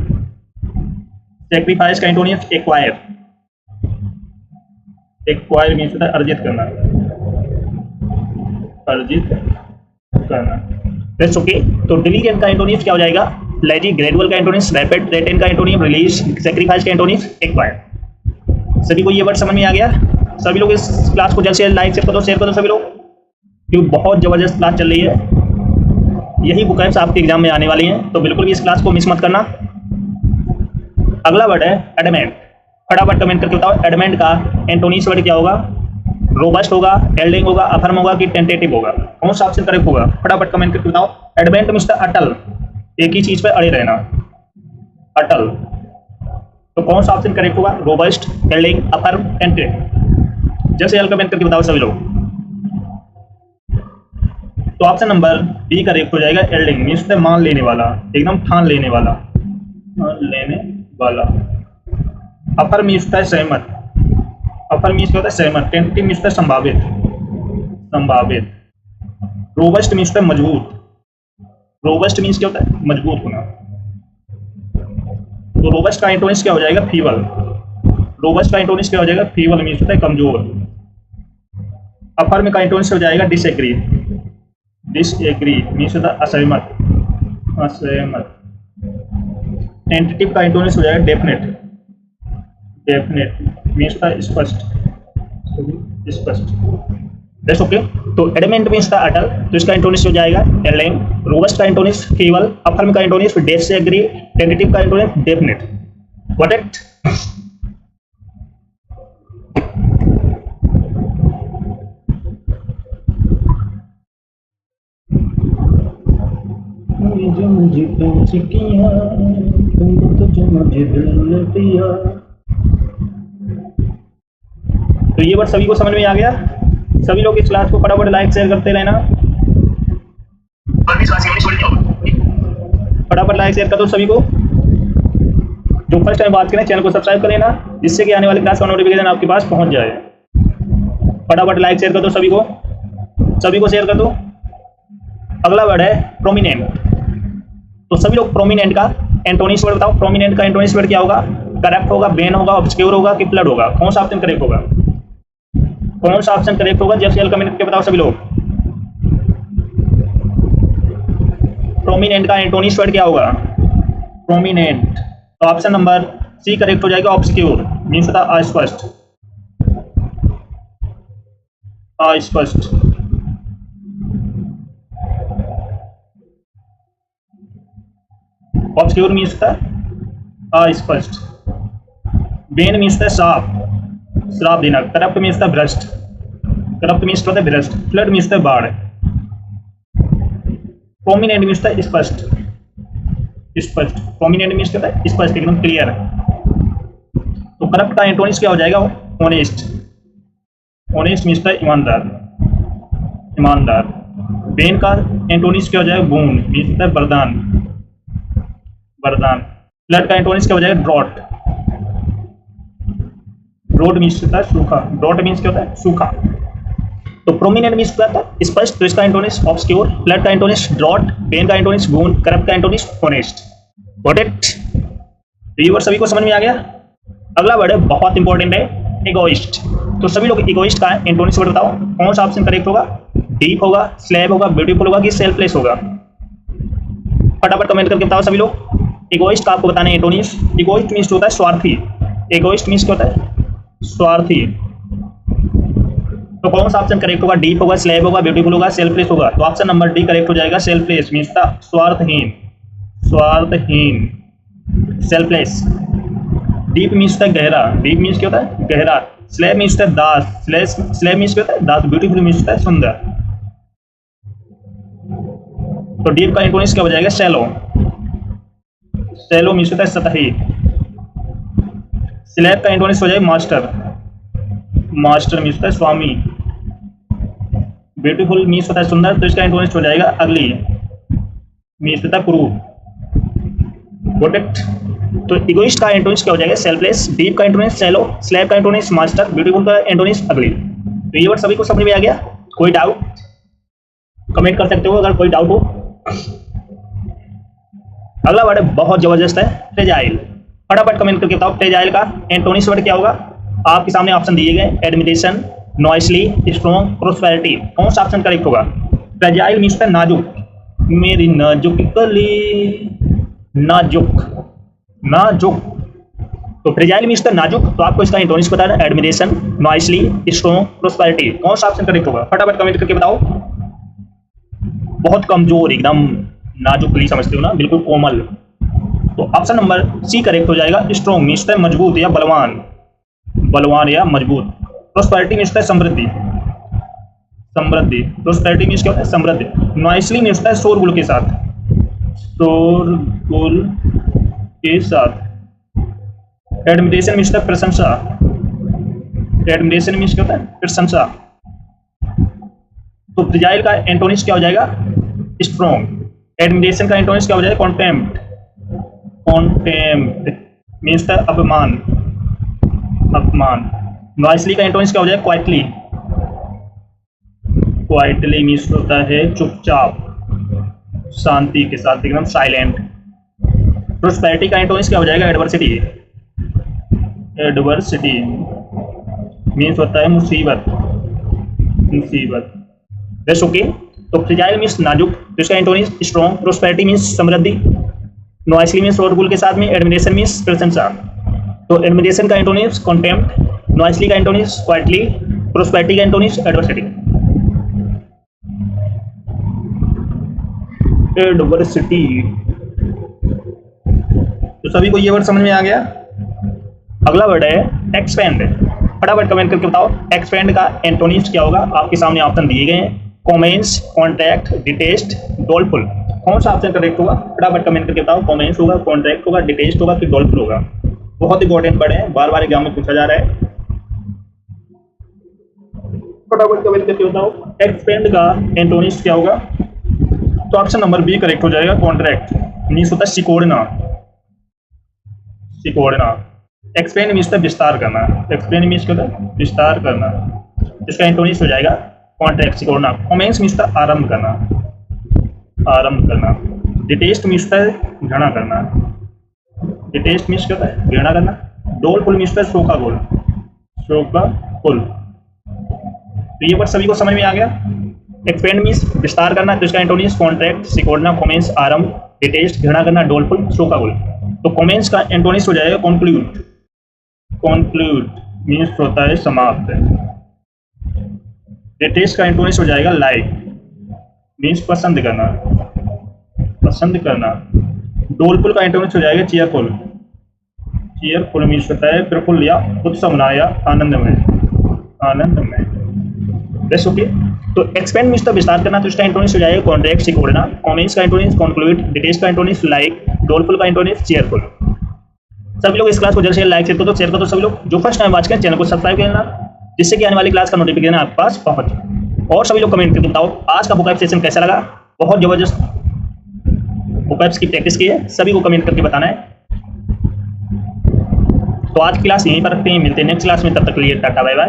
सैक्रिफाइस का एंटोनिम्स एक्वायर, एक्वायर मीन्स होता है अर्जित करना, अर्जित करना। That's okay. तो डिलीजेंट का एंटोनिम्स क्या हो जाएगा, लेजी। ग्रेडुअल का एंटोनिम्स रैपिड, रेटेन का एंटोनिम रिलीज, सैक्रिफाइस का एंटोनिम्स एक्वायर। सभी को ये वर्ड समझ में आ गया। सभी लोग इस क्लास को जल्द से जल्द लाइक कर दो, शेयर कर दो सभी लोग, क्योंकि बहुत जबरदस्त क्लास चल रही है। यही बुकैप्स आपके एग्जाम में आने वाली हैं, तो बिल्कुल भी इस क्लास को मिस मत करना। अगला वर्ड है एडमेंट। फटाफट कमेंट करके बताओ एडमेंट का एंटोनिम्स वर्ड क्या होगा, रोबस्ट होगा, हेल्डिंग होगा, अफर्म होगा कि टेंटेटिव होगा, कौन सा ऑप्शन करेक्ट होगा। फटाफट कमेंट करके बताओ। एडमेंट मीन्स अटल, एक ही चीज पर अड़े रहना, अटल। तो कौन सा ऑप्शन करेक्ट होगा, रोबस्ट, हेल्डिंग, अफर्म, टेंटेटिव। जैसे जल्द कमेंट करके बताओ सभी लोग। तो ऑप्शन नंबर बी करेक्ट हो जाएगा, एल्डिंग मीन्स मान लेने वाला, एकदम ठान लेने वाला, मान लेने वाला। अपर मीन्स है सहमत, अपर मीन्स क्या होता है सहमत। टेंटेटिव मीन्स है संभावित, संभावित। रोबस्ट मीन्स है मजबूत, रोबस्ट मीन्स क्या होता है मजबूत होना। तो रोबस्ट का एंटोनिम्स क्या हो जाएगा, फीबल। रोबस्ट का एंटोनिम्स क्या हो जाएगा, फीबल मीन्स होता है कमजोर। अफर्म का एंटोनिम्स हो जाएगा डिसएग्री, डिसएग्री मीन्स होता है असहमत, असहमत। टेंटेटिव का एंटोनिम्स हो जाएगा डेफिनेट, डेफिनेट मीन्स होता है स्पष्ट, स्पष्ट। That's okay. तो एडमेंट मीन्स था अटल, तो इसका एंटोनिम्स हो जाएगा एल्डिंग। रोबस्ट का एंटोनिम्स फीबल, अफर्म का एंटोनिम्स डिसएग्री, टेंटेटिव का एंटोनिम्स डेफिनेट। Got it. मुझे तो ये वर्ड सभी को समझ में आ गया। सभी लोग इस क्लास को फटाफट लाइक शेयर करते रहना, फटाफट लाइक शेयर कर दो सभी को। जो फर्स्ट टाइम बात करें चैनल को सब्सक्राइब कर लेना, जिससे कि आने वाली क्लास का नोटिफिकेशन आपके पास पहुंच जाए। फटाफट लाइक शेयर कर दो सभी को शेयर कर दो। अगला वर्ड है प्रोमिनेंट। तो सभी लोग प्रोमिनेंट का एंटोनिम्स वर्ड बताओ। प्रोमिनेंट का एंटोनिम्स वर्ड क्या होगा? करेक्ट होगा, बेन होगा, ऑब्सक्योर होगा कि फ्लड होगा? कौन सा ऑप्शन करेक्ट होगा? कौन सा ऑप्शन करेक्ट होगा? जब सेल कमेंट करके बताओ सभी लोग। प्रोमिनेंट का एंटोनिम्स वर्ड क्या होगा? प्रोमिनेंट। तो ऑप्शन नंबर सी करेक्ट हो जाएगा, ऑब्सक्योर मींस होता है अस्पष्ट। अस्पष्ट। ऑब्सक्योर मींस होता है अस्पष्ट। बेन मींस होता है श्राप, श्राप देना। करप्ट मींस होता है भ्रष्ट, करप्ट मींस होता है भ्रष्ट। फ्लड मींस होता है बाढ़। प्रोमिनेंट मींस होता है स्पष्ट, स्पष्ट। प्रोमिनेंट मींस होता है स्पष्ट, एकदम क्लियर। तो करप्ट का एंटोनिम्स क्या हो जाएगा? ऑनेस्ट। ऑनेस्ट मींस होता है ईमानदार, ईमानदार। बेन का एंटोनिम्स क्या हो जाएगा? बोन मींस होता है वरदान, वरदान। फ्लड का एंटोनिम्स क्या हो जाएगा? ड्रॉट। ड्रॉट मींस होता है सूखा, ड्रॉट मींस क्या होता है? सूखा। तो प्रोमिनेंट मींस क्या होता है? स्पष्ट। तो इसका एंटोनिम्स ऑब्सक्योर। फ्लड का एंटोनिम्स ड्रॉट, बेन का एंटोनिम्स बोन, करप्ट का एंटोनिम्स ऑनेस्ट। Got it? ये वर्ड सभी को समझ में आ गया। अगला वर्ड है बहुत इंपॉर्टेंट है, इगोइस्ट। तो सभी लोग इगोइस्ट का एंटोनिम्स वर्ड बताओ। कौन सा ऑप्शन करेक्ट होगा? डीप होगा, स्लैब होगा, ब्यूटीफुल होगा कि सेल्फलेस होगा? फटाफट कमेंट करके बताओ सभी लोग। इगोइस्ट का आपको बताना है एंटोनिम्स। इगोइस्ट मींस होता है स्वार्थी। इगोइस्ट मींस क्या होता है? स्वार्थी। तो कौन सा ऑप्शन करेक्ट होगा? डीप होगा, स्लैब होगा, ब्यूटीफुल होगा, सेल्फलेस होगा? तो ऑप्शन नंबर डी करेक्ट हो जाएगा, सेल्फलेस मींस था स्वार्थहीन, स्वार्थहीन, सेल्फलेस। डीप मींस होता है गहरा, डीप मींस क्या होता है? गहरा। स्लैब मींस होता है दास, स्लैब मींस क्या होता है? दास। ब्यूटीफुल मींस होता है सुंदर। तो डीप का एंटोनिम्स क्या हो जाएगा? शैलो, शैलो मींस होता है सतही। स्लैब का एंटोनिम्स हो जाएगा मास्टर, मास्टर मींस होता है स्वामी। ब्यूटीफुल मींस होता है सुंदर, तो इसका एंटोनिम्स हो जाएगा अगली मींस होता है क्रूर। Got it? तो इगोइस्ट का एंटोनिम्स क्या हो जाएगा? सेल्फलेस। डीप का एंटोनिम्स शैलो, स्लैब का एंटोनिम्स मास्टर, ब्यूटीफुल का एंटोनिम्स अगली। तो ये वर्ड सभी को समझ में आ गया। कोई डाउट कमेंट कर सकते हो अगर कोई डाउट हो। अगला वर्ड है बहुत जबरदस्त है, फ्रेजाइल। फटाफट कमेंट करके बताओ फ्रेजाइल का एंटोनिम्स वर्ड क्या होगा? आपके सामने ऑप्शन दिए गए, एडमिटेशन, नॉइसली, स्ट्रॉन्ग, प्रोस्पेरिटी। कौन सा ऑप्शन करेक्ट होगा? फ्रेजाइल मींस है नाजुक, मेरी नाजुक कली, नाजुक, नाजुक। तो फ्रेजाइल मींस है नाजुक। तो आपको इसका एंटोनिम्स बताना है, एडमिटेशन, नॉइसली, स्ट्रॉन्ग, प्रोस्पेरिटी। कौन सा ऑप्शन करेक्ट होगा? फटाफट कमेंट करके बताओ। बहुत कमजोर, एकदम नाजुक कली समझते हो ना, बिल्कुल कोमल। तो ऑप्शन नंबर सी करेक्ट हो जाएगा, स्ट्रॉन्ग मींस है मजबूत या बलवान, बलवान या मजबूत। प्रोस्पेरिटी मींस है समृद्धि, समृद्धि। प्रोस्पेरिटी मींस क्या होता है? समृद्धि। नॉइसली मींस है शोरगुल के साथ, शोरगुल के साथ। एडमिरेशन मींस है प्रशंसा, एडमिरेशन मींस क्या होता है? प्रशंसा। तो फ्रेजाइल का एंटोनिम्स क्या हो जाएगा? स्ट्रॉन्ग। एडमिरेशन का एंटोनिम्स क्या हो जाएगा? कॉन्टेम्प्ट, कॉन्टेम्प्ट मींस है अपमान, अपमान। नॉइसली का एंटोनिम्स क्या हो जाएगा? क्वाइटली, क्वाइटली मींस होता है चुपचाप, शांति के साथ, एकदम साइलेंट। प्रोस्पेरिटी का एंटोनिम्स क्या हो जाएगा? एडवर्सिटी, एडवर्सिटी मींस होता है मुसीबत, मुसीबत। That's okay. तो फ्रेजाइल मींस नाजुक, तो इसका एंटोनिम्स स्ट्रॉन्ग। प्रोस्पेरिटी मींस समृद्धि, नॉइसली मींस शोरगुल के साथ में, एडमिरेशन मींस प्रशंसा। तो एडमिरेशन का एंटोनिम्स कॉन्टेम्प्ट, नॉइसली का एंटोनिम्स क्वाइटली, प्रोस्पेरिटी का एंटोनिम्स एडवर्सिटी, एडवर्सिटी। तो सभी को ये वर्ड समझ में आ गया। अगला वर्ड है एक्सपेंड। फटाफट कमेंट करके बताओ एक्सपेंड का एंटोनिम्स क्या होगा? आपके सामने ऑप्शन दिए गए हैं, कॉमेंस, कॉन्ट्रैक्ट, डिटेस्ट, डोलफुल। कौन सा ऑप्शन करेक्ट होगा, फटाफट कमेंट करके बताओ। कमेंस होगा, कॉन्ट्रैक्ट होगा, डिटेस्ट होगा कि डोलफुल होगा। बहुत इंपॉर्टेंट वर्ड है, बार बार एग्जाम में पूछा जा रहा है, फटाफट कमेंट करके बताओ। एक्सपेंड का एंटोनिम्स क्या होगा, तो ऑप्शन नंबर बी करेक्ट हो जाएगा, कॉन्ट्रैक्ट मीन्स होता है सिकोड़ना, सिकोड़ना। एक्सपेंड मीन्स विस्तार करना, एक्सपेंड मीन्स क्या होता है, विस्तार करना, इसका एंटोनिम्स हो जाएगा कॉन्ट्रैक्ट, सिकोड़ना। कमेंस मीन्स आरंभ करना, आरंभ करना। डिटेस्ट मीन्स घृणा करना, डिटेस्ट मीन्स क्या होता है, घृणा करना। डोलफुल मीन्स शोका गोल, शोका कुल। तो ये वर्ड सभी को समझ में आ गया। एक्सपेंड मीन्स विस्तार करना, तो इसका एंटोनिम्स कॉन्ट्रैक्ट, सिकोड़ना, कमेंस आरंभ, डिटेस्ट घृणा करना, डोलफुल शोका गोल। तो कमेंस का एंटोनिम्स हो जाएगा कॉन्क्लूड, कॉन्क्लूड मीन्स होता है समाप्त। डिटेस्ट का एंटोनिम्स हो जाएगा लाइक मीन्स पसंद करना, पसंद करना। डोलफुल का एंटोनिम्स हो जाएगा चीयरफुल, चीयरफुल मीन्स होता है प्रफुल्ल या उत्सवना या आनंदमय, आनंदमय। बस ओके। तो एक्सपेंड मीन्स विस्तार करना, तो इसका एंटोनिम्स हो जाएगा कॉन्ट्रैक्ट, सिकोड़ना। कमेंस का एंटोनिम्स कॉन्क्लूड, डिटेस्ट का एंटोनिम्स लाइक, डोलफुल का एंटोनिम्स चीयरफुल। सभी लोग इस क्लास को जल्द से जल्द लाइक शेयर शेयर कर दो। सभी लोग जो फर्स्ट टाइम वॉच करें चैनल को सब्सक्राइब कर लेना, जिससे कि आने वाली क्लास का नोटिफिकेशन आपके पास पहुंचे। और सभी लोग कमेंट करके बताओ आज का वोकैब सेशन कैसा लगा। बहुत जबरदस्त वोकैब्स की प्रैक्टिस की है, सभी को कमेंट करके बताना है। तो आज की क्लास यहीं पर रखते हैं, मिलते हैं नेक्स्ट क्लास में, तब तक के लिए टाटा बाय बाय।